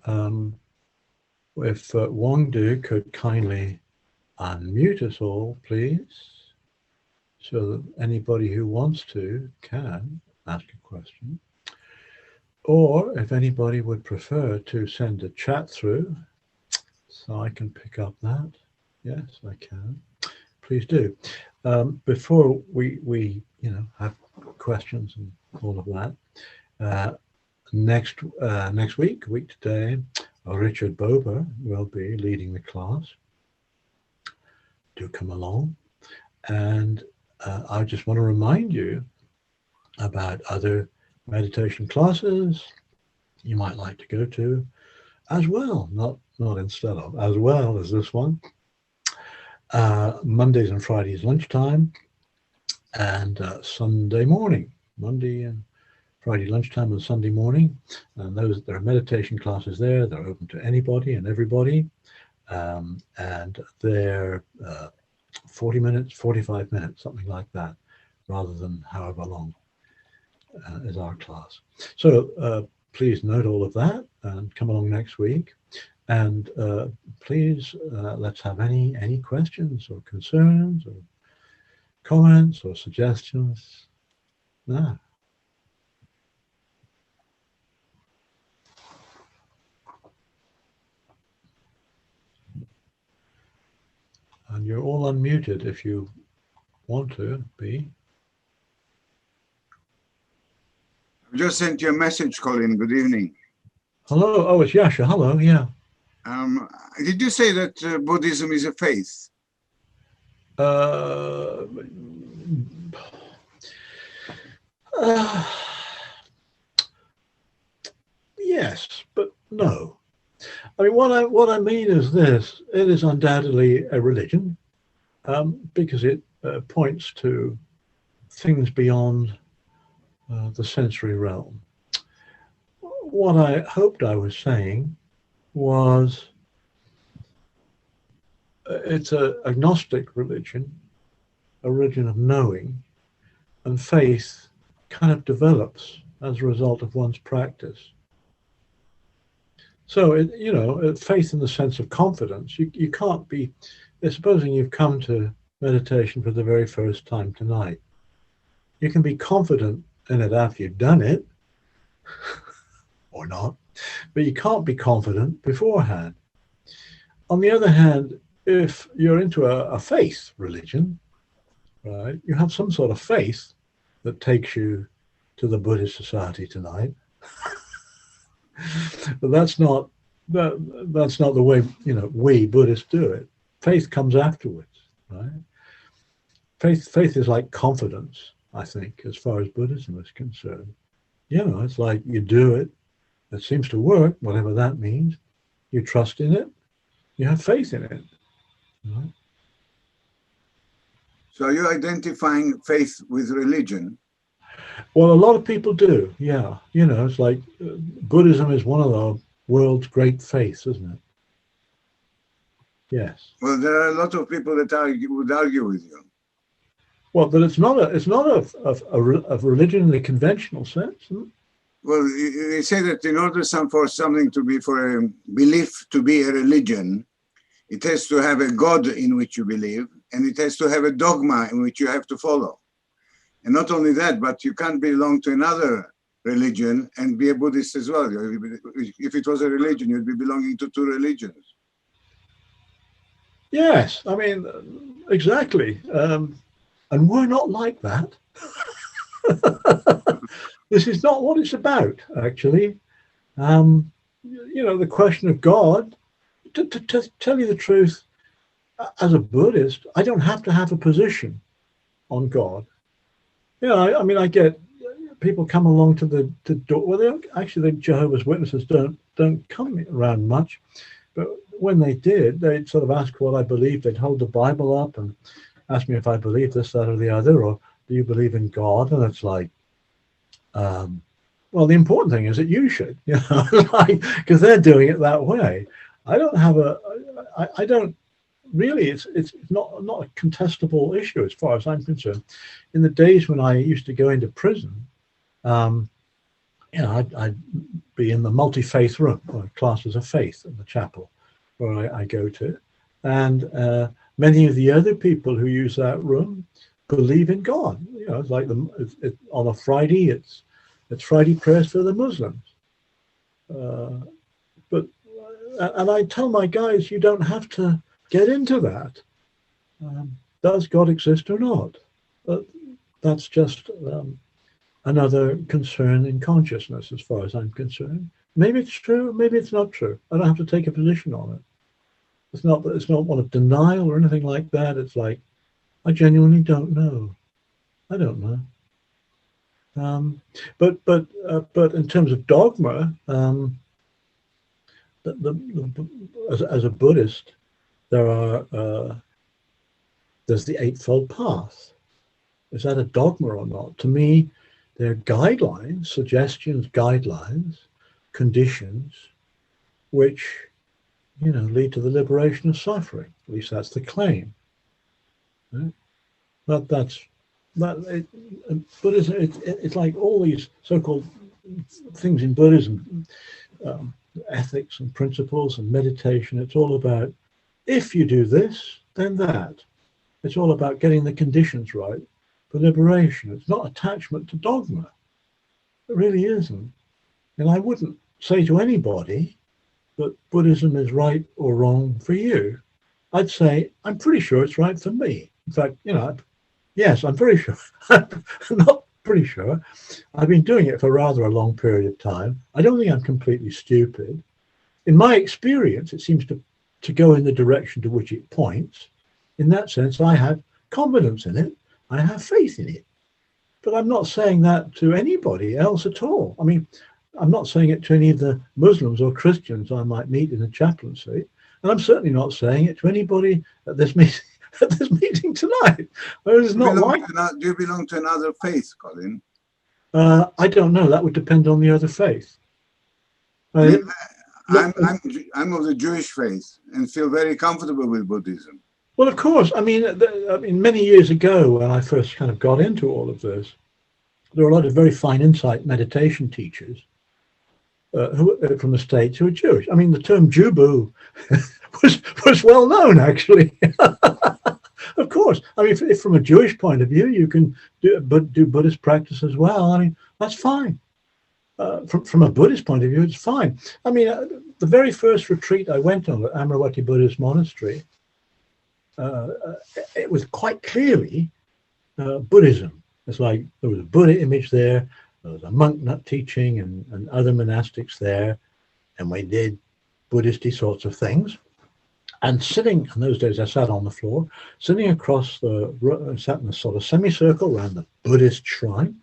if Wangdu could kindly unmute us all, please, so that anybody who wants to can ask a question. Or if anybody would prefer to send a chat through, so I can pick up that. Yes, I can. Please do. Before we have questions and all of that, next week today, Richard Bober will be leading the class. Do come along. And I just want to remind you about other meditation classes you might like to go to as well, not instead of, as well as this one. Mondays and Fridays lunchtime, and Sunday morning. Monday and Friday lunchtime and Sunday morning. And there are meditation classes there. They're open to anybody and everybody. And they're 40 minutes, 45 minutes, something like that, rather than however long is our class. So please note all of that and come along next week. And please, let's have any questions or concerns or comments or suggestions. No. And you're all unmuted if you want to be. I just sent you a message, Colin. Good evening. Hello. Oh, it's Yasha. Hello. Yeah. Did you say that Buddhism is a faith? Yes, but no. I mean, what I mean is this: it is undoubtedly a religion, because it points to things beyond the sensory realm. What I hoped I was saying was it's an agnostic religion, a religion of knowing, and faith kind of develops as a result of one's practice. So, faith in the sense of confidence, you can't be, supposing you've come to meditation for the very first time tonight, you can be confident in it after you've done it, or not, but you can't be confident beforehand. On the other hand, if you're into a faith religion, right, you have some sort of faith that takes you to the Buddhist Society tonight. But that's not the way we Buddhists do it. Faith comes afterwards, right? Faith is like confidence, I think, as far as Buddhism is concerned. It's like you do it. It seems to work, whatever that means. You trust in it. You have faith in it. Right? So are you identifying faith with religion? Well, a lot of people do, yeah. It's like Buddhism is one of the world's great faiths, isn't it? Yes. Well, there are a lot of people that would argue with you. Well, but it's not a religion in the conventional sense. Isn't it? Well, they say that in order for a belief to be a religion, it has to have a God in which you believe, and it has to have a dogma in which you have to follow. And not only that, but you can't belong to another religion and be a Buddhist as well. If it was a religion, you'd be belonging to two religions. Yes, I mean, exactly. And we're not like that. This is not what it's about, actually. The question of God, to tell you the truth, as a Buddhist, I don't have to have a position on God. I get people come along to the door. Well, the Jehovah's Witnesses don't come around much, but when they did, they'd sort of ask what I believed. They'd hold the Bible up and ask me if I believe this, that, or the other, or do you believe in God? And it's like, well, the important thing is that you should, because they're doing it that way. I don't have I don't really. It's not a contestable issue as far as I'm concerned. In the days when I used to go into prison, I'd be in the multi-faith room, or classes of faith in the chapel where I go to. And many of the other people who use that room believe in God. You know, it's like on a Friday, it's Friday prayers for the Muslims. And I tell my guys, you don't have to get into that. Does God exist or not? That's just another concern in consciousness, as far as I'm concerned. Maybe it's true, maybe it's not true. I don't have to take a position on it. It's not one of denial or anything like that. It's like, I genuinely don't know. I don't know. But in terms of dogma, as a Buddhist, there's the Eightfold Path. Is that a dogma or not? To me, they're guidelines, suggestions, guidelines, conditions, which, you know, lead to the liberation of suffering. At least that's the claim. Right? Buddhism. It's like all these so-called things in Buddhism, ethics and principles and meditation. It's all about, if you do this, then that. It's all about getting the conditions right for liberation. It's not attachment to dogma. It really isn't. And I wouldn't say to anybody that Buddhism is right or wrong for you. I'd say, I'm pretty sure it's right for me. In fact, you know, yes, I'm very sure. I'm not pretty sure. I've been doing it for rather a long period of time. I don't think I'm completely stupid. In my experience, it seems to go in the direction to which it points. In that sense, I have confidence in it. I have faith in it. But I'm not saying that to anybody else at all. I mean, I'm not saying it to any of the Muslims or Christians I might meet in the chaplaincy. And I'm certainly not saying it to anybody at this meeting tonight. Do you belong to another faith, Colin? I don't know. That would depend on the other faith. I'm of the Jewish faith and feel very comfortable with Buddhism. Well, of course. I mean, many years ago, when I first kind of got into all of this, there were a lot of very fine insight meditation teachers who from the States who were Jewish. I mean, the term Jubu was well known, actually. Of course. I mean, if from a Jewish point of view, you can do Buddhist practice as well. I mean, that's fine. From a Buddhist point of view, it's fine. I mean, the very first retreat I went on at Amaravati Buddhist Monastery, it was quite clearly Buddhism. It's like there was a Buddha image there was a monk not teaching and other monastics there, and we did Buddhist-y sorts of things. And sitting, in those days I sat on the floor, sitting across sat in a sort of semicircle around the Buddhist shrine,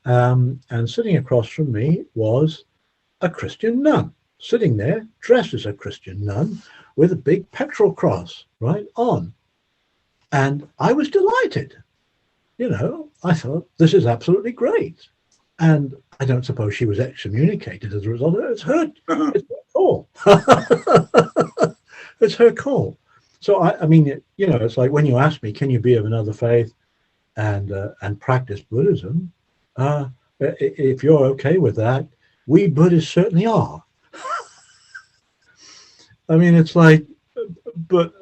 and sitting across from me was a Christian nun, sitting there dressed as a Christian nun with a big petrol cross right on. And I was delighted. You know, I thought, this is absolutely great. And I don't suppose she was excommunicated as a result of it. It's her call. It's her call. So, I mean, you know, it's like when you ask me, can you be of another faith and practice Buddhism? If you're okay with that, we Buddhists certainly are. I mean, it's like, but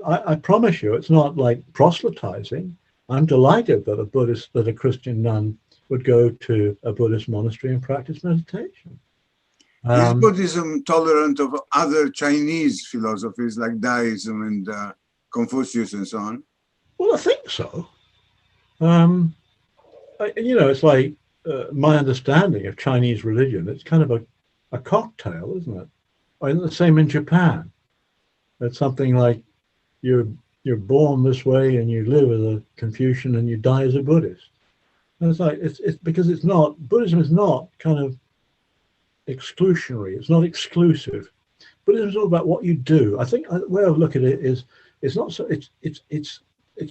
I promise you, it's not like proselytizing. I'm delighted that a Christian nun would go to a Buddhist monastery and practice meditation. Is Buddhism tolerant of other Chinese philosophies like Taoism and Confucius and so on? Well, I think so. You know, it's like my understanding of Chinese religion, it's kind of a cocktail, isn't it? Or the same in Japan. It's something like you're born this way and you live as a Confucian and you die as a Buddhist. And it's like, it's because it's not, Buddhism is not kind of exclusionary. It's not exclusive. Buddhism is all about what you do. I think the way I look at it is, it's not so, it's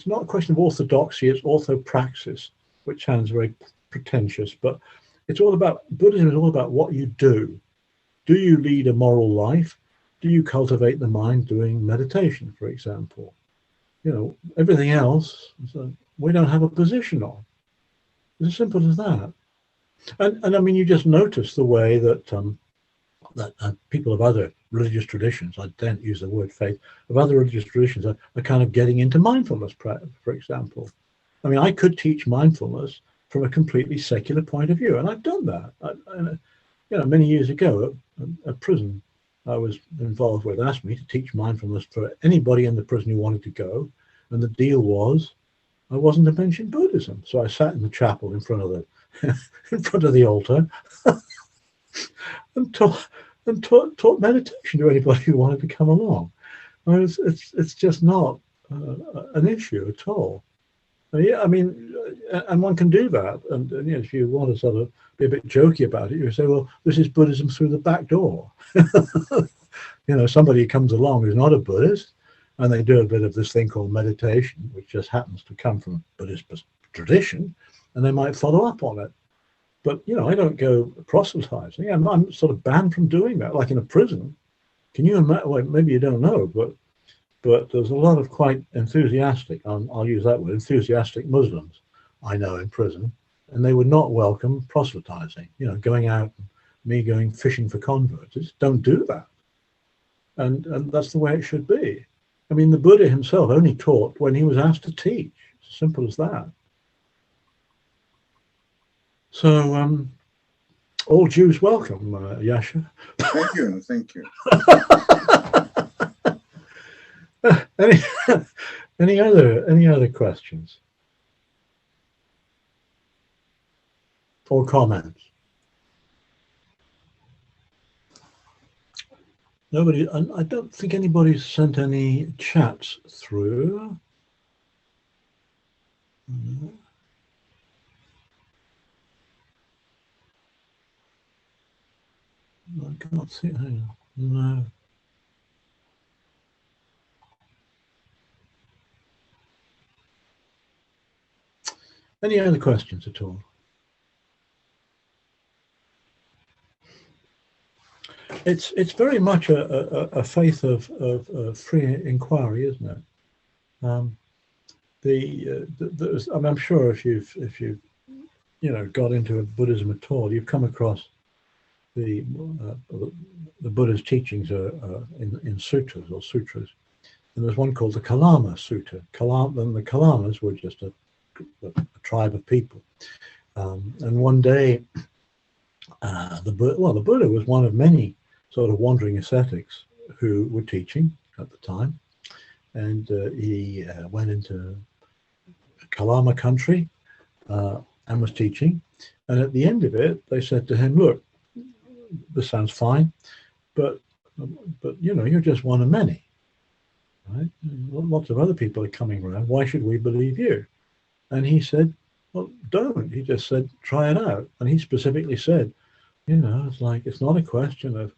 not a question of orthodoxy, it's orthopraxis, which sounds very pretentious, but it's all about, Buddhism is all about what you do. Do you lead a moral life? Do you cultivate the mind doing meditation, for example? You know, everything else, we don't have a position on. It's as simple as that. And I mean, you just notice the way that people of other religious traditions, I don't use the word faith, of other religious traditions are kind of getting into mindfulness, for example. I mean, I could teach mindfulness from a completely secular point of view, and I've done that. Many years ago, a prison I was involved with asked me to teach mindfulness for anybody in the prison who wanted to go, and the deal was I wasn't to mention Buddhism. So I sat in the chapel in front of the altar and taught meditation to anybody who wanted to come along. I mean, it's just not an issue at all. Yeah, I mean, and one can do that. And if you want to sort of be a bit jokey about it, you say, well, this is Buddhism through the back door. Somebody comes along who's not a Buddhist, and they do a bit of this thing called meditation, which just happens to come from Buddhist tradition, and they might follow up on it. But, I don't go proselytizing. I'm sort of banned from doing that, like in a prison. Can you imagine? Well, maybe you don't know, but there's a lot of quite enthusiastic, I'll use that word, enthusiastic Muslims I know in prison, and they would not welcome proselytizing, going out, me going fishing for converts. Just don't do that. And that's the way it should be. I mean, the Buddha himself only taught when he was asked to teach. It's as simple as that. So, all Jews welcome, Yasha. Thank you. Any other questions or comments? Nobody. I don't think anybody's sent any chats through. I can't see. Hang on. No. Any other questions at all? It's very much a faith of free inquiry, isn't it? I'm sure if you've got into Buddhism at all, you've come across the Buddha's teachings are in sutras, and there's one called the Kalama Sutta. And the Kalamas were just a tribe of people, and one day the Buddha was one of many sort of wandering ascetics who were teaching at the time, and he went into Kalama country and was teaching, and at the end of it they said to him, look, this sounds fine, but you're just one of many, right? Lots of other people are coming around. Why should we believe you? And he said, well, don't. He just said, try it out. And he specifically said, it's not a question of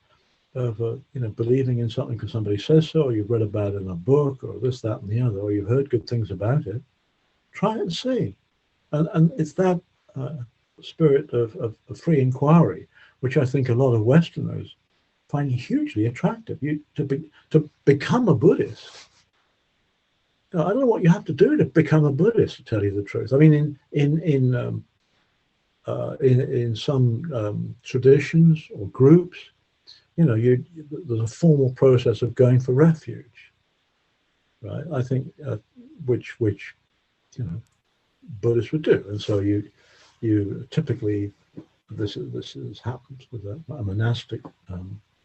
believing in something because somebody says so, or you've read about it in a book, or this, that, and the other, or you've heard good things about it. Try it and see. And it's that spirit of free inquiry, which I think a lot of Westerners find hugely attractive. To become a Buddhist. I don't know what you have to do to become a Buddhist, to tell you the truth. I mean, in some traditions or groups, there's a formal process of going for refuge, right? I think which Buddhists would do, and so you typically this happens with a monastic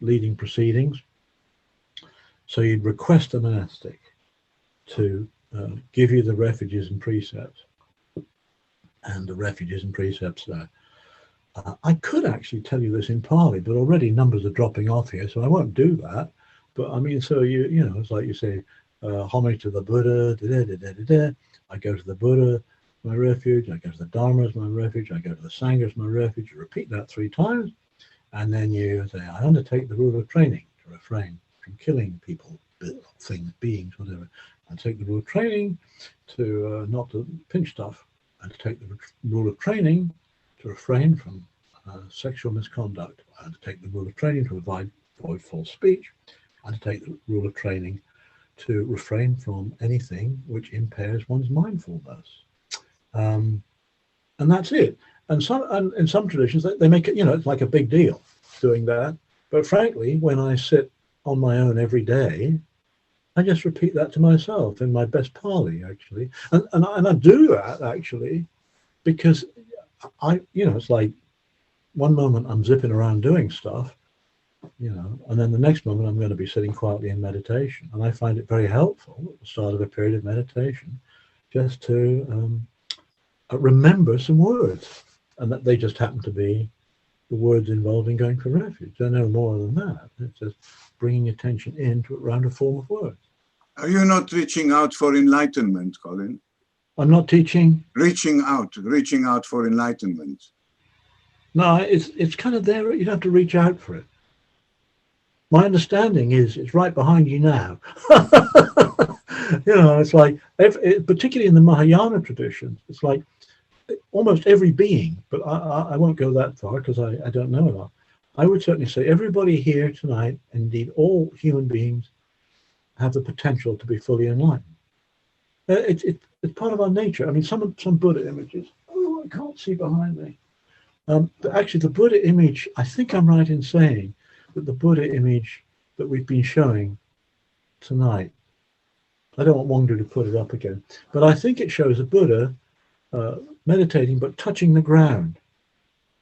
leading proceedings. So you'd request a monastic to give you the refuges and precepts, and the refuges and precepts I could actually tell you this in Pali, but already numbers are dropping off here, so I won't do that. But I mean, so it's like you say, homage to the Buddha, I go to the Buddha, my refuge, I go to the Dharma as my refuge, I go to the Sangha as my refuge. You repeat that 3 times, and then you say, I undertake the rule of training to refrain from killing people, things, beings, whatever. I take the rule of training to not to pinch stuff, and to take the rule of training to refrain from sexual misconduct, and to take the rule of training to avoid false speech, and to take the rule of training to refrain from anything which impairs one's mindfulness. And that's it. And in some traditions, they make it, it's like a big deal doing that. But frankly, when I sit on my own every day, I just repeat that to myself in my best Pali, actually. And I do that, actually, because it's like one moment I'm zipping around doing stuff, and then the next moment I'm going to be sitting quietly in meditation. And I find it very helpful at the start of a period of meditation just to remember some words, and that they just happen to be the words involved in going for refuge. They're no more than that. It's just bringing attention into around a form of words. Are you not reaching out for enlightenment, Colin? I'm not teaching. Reaching out for enlightenment. No, it's kind of there. You don't have to reach out for it. My understanding is it's right behind you now. It's like, particularly in the Mahayana traditions, it's like almost every being, but I won't go that far because I don't know enough. I would certainly say everybody here tonight, indeed all human beings, have the potential to be fully enlightened. It's part of our nature. I mean, some Buddha images. Oh, I can't see behind me. But actually, the Buddha image, I think I'm right in saying that the Buddha image that we've been showing tonight, I don't want Wangdu to put it up again, but I think it shows a Buddha meditating but touching the ground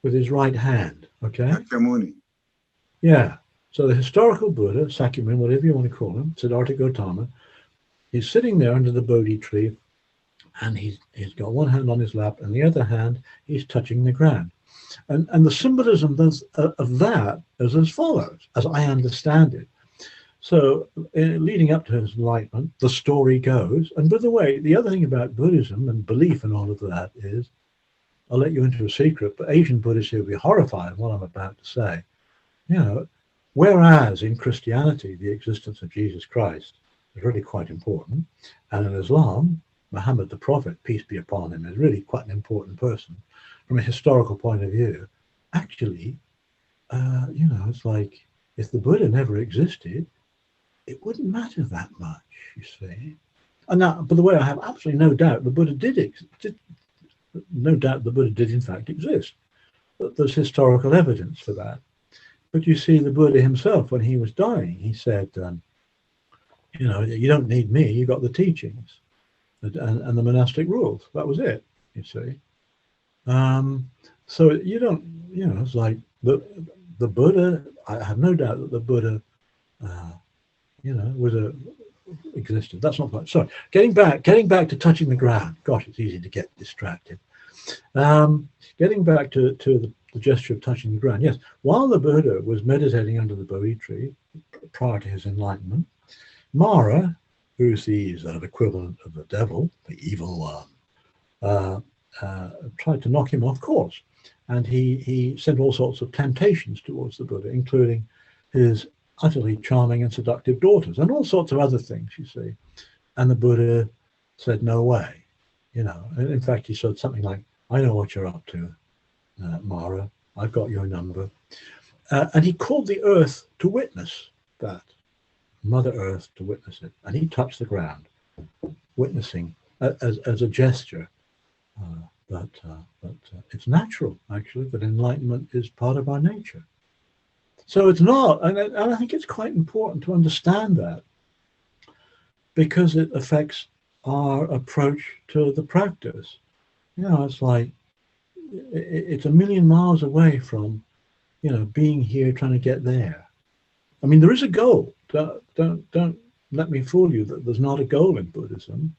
with his right hand. Okay? Sakyamuni. Yeah. So the historical Buddha, Sakyamuni, whatever you want to call him, Siddhartha Gautama, he's sitting there under the Bodhi tree, and he's got one hand on his lap, and the other hand he's touching the ground. And the symbolism of that is as follows, as I understand it. So leading up to his enlightenment, the story goes, and by the way, the other thing about Buddhism and belief and all of that is, I'll let you into a secret, but Asian Buddhists will be horrified at what I'm about to say. Whereas in Christianity, the existence of Jesus Christ is really quite important, and in Islam, Muhammad the Prophet, peace be upon him, is really quite an important person. From a historical point of view, actually, it's like if the Buddha never existed, it wouldn't matter that much, you see. And now, by the way, I have absolutely no doubt the Buddha did in fact exist. But there's historical evidence for that. But you see, the Buddha himself, when he was dying, he said, you don't need me, you got the teachings and the monastic rules. That was it, you see. So you don't, it's like the Buddha, I have no doubt that the Buddha, existed. That's not quite, sorry. Getting back to touching the ground. Gosh, it's easy to get distracted. Getting back to the gesture of touching the ground. Yes, while the Buddha was meditating under the Bodhi tree prior to his enlightenment, Mara, who's the sort of equivalent of the devil, the evil one, tried to knock him off course. And he sent all sorts of temptations towards the Buddha, including his utterly charming and seductive daughters and all sorts of other things, you see. And the Buddha said, no way. In fact, he said something like, I know what you're up to, Mara. I've got your number. And he called the earth to witness that, Mother Earth to witness it. And he touched the ground, witnessing as a gesture that it's natural, actually, that enlightenment is part of our nature. So it's not, and I think it's quite important to understand that, because it affects our approach to the practice. It's like, it's a million miles away from, being here trying to get there. I mean, there is a goal. Don't let me fool you that there's not a goal in Buddhism.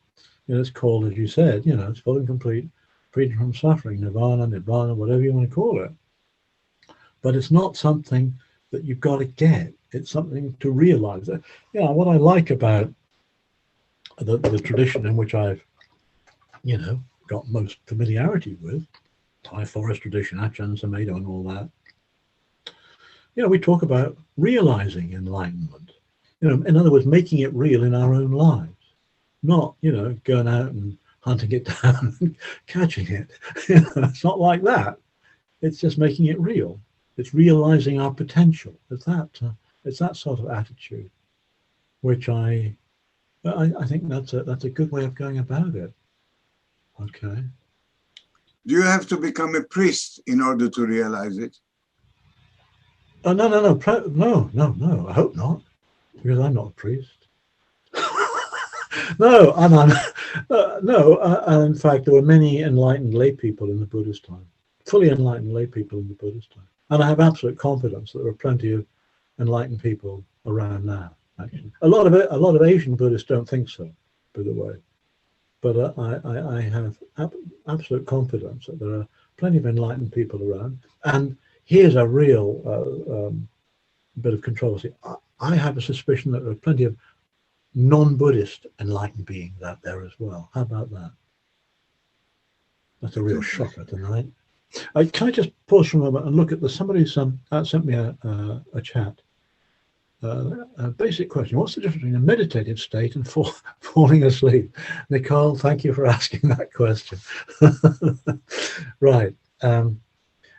It's called, as you said, it's full and complete freedom from suffering, nirvana, nibbana, whatever you want to call it. But it's not something that you've got to get. It's something to realize. What I like about the tradition in which I've, got most familiarity with, Thai forest tradition, Ajahn, Subhaddo, and all that. We talk about realizing enlightenment. In other words, making it real in our own lives, not going out and hunting it down and catching it. It's not like that. It's just making it real. It's realizing our potential. It's that sort of attitude, which I think that's a good way of going about it. Okay. Do you have to become a priest in order to realize it? Oh, no. I hope not, because I'm not a priest. No, in fact, there were many enlightened lay people in the Buddhist time, fully enlightened lay people in the Buddhist time, and I have absolute confidence that there are plenty of enlightened people around now. Actually, a lot of Asian Buddhists don't think so, by the way, but I have absolute confidence that there are plenty of enlightened people around. And here's a real bit of controversy. I have a suspicion that there are plenty of non-Buddhist enlightened beings out there as well. How about that? That's a real shocker tonight. Can I just pause for a moment and look at somebody sent me a chat. A basic question: what's the difference between a meditative state and falling asleep? Nicole, thank you for asking that question. Right.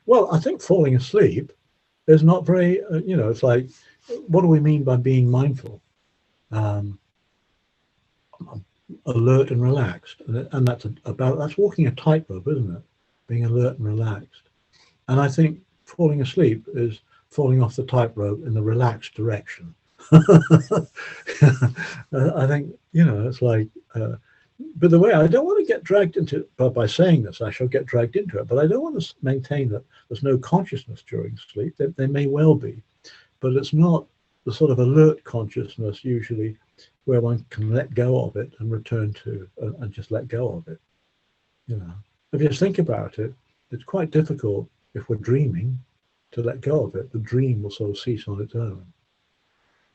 Well, I think falling asleep is not very. It's like, what do we mean by being mindful? Alert and relaxed, and that's walking a tightrope, isn't it? Being alert and relaxed. And I think falling asleep is falling off the tightrope in the relaxed direction. I think, it's like, but the way I don't want to get dragged into it, but by saying this, I shall get dragged into it, but I don't want to maintain that there's no consciousness during sleep. There may well be, but it's not the sort of alert consciousness usually where one can let go of it and return to and just let go of it. If you think about it, it's quite difficult if we're dreaming to let go of it. The dream will sort of cease on its own.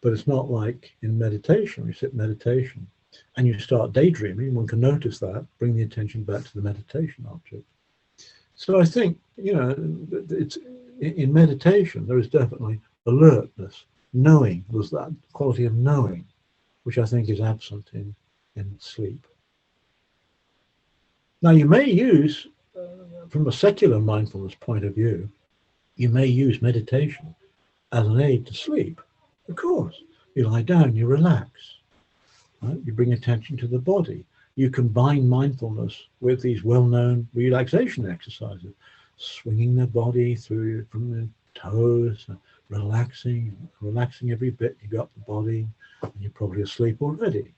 But it's not like in meditation. You sit in meditation and you start daydreaming. One can notice that, bring the attention back to the meditation object. So I think, it's in meditation, there is definitely alertness, knowing. There's that quality of knowing, which I think is absent in sleep. Now, you may use, from a secular mindfulness point of view, you may use meditation as an aid to sleep. Of course, you lie down, you relax, right? You bring attention to the body. You combine mindfulness with these well-known relaxation exercises, swinging the body through from the toes, relaxing every bit. You got the body, and you're probably asleep already.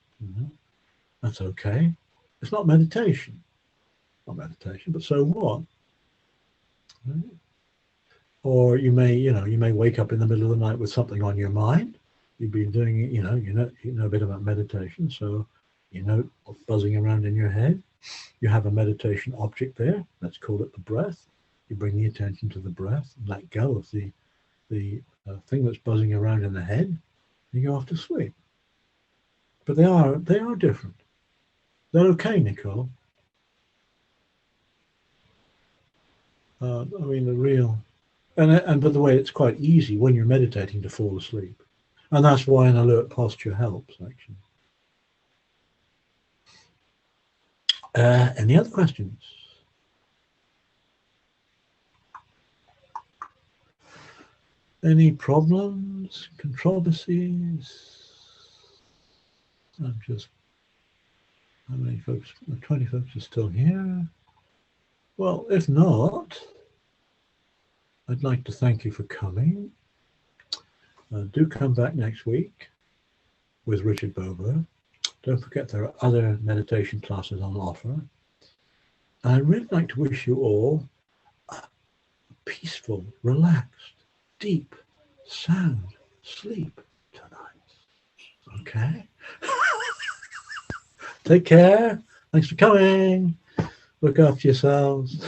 That's okay. It's not meditation. Not meditation, but so what? Right? Or you may wake up in the middle of the night with something on your mind. You've been doing it, you know a bit about meditation, so you know what's buzzing around in your head. You have a meditation object there. Let's call it the breath. You bring the attention to the breath and let go of the thing that's buzzing around in the head, and you go off to sleep. But they are different. They're okay, Nicole. The real, and by the way, it's quite easy when you're meditating to fall asleep, and that's why an alert posture helps, actually. Any other questions? Any problems, controversies? How many folks? 20 folks are still here. Well, if not, I'd like to thank you for coming. Do come back next week with Richard Bobo. Don't forget there are other meditation classes on offer. And I'd really like to wish you all a peaceful, relaxed, deep, sound sleep tonight. Okay? Take care. Thanks for coming. Look after yourselves.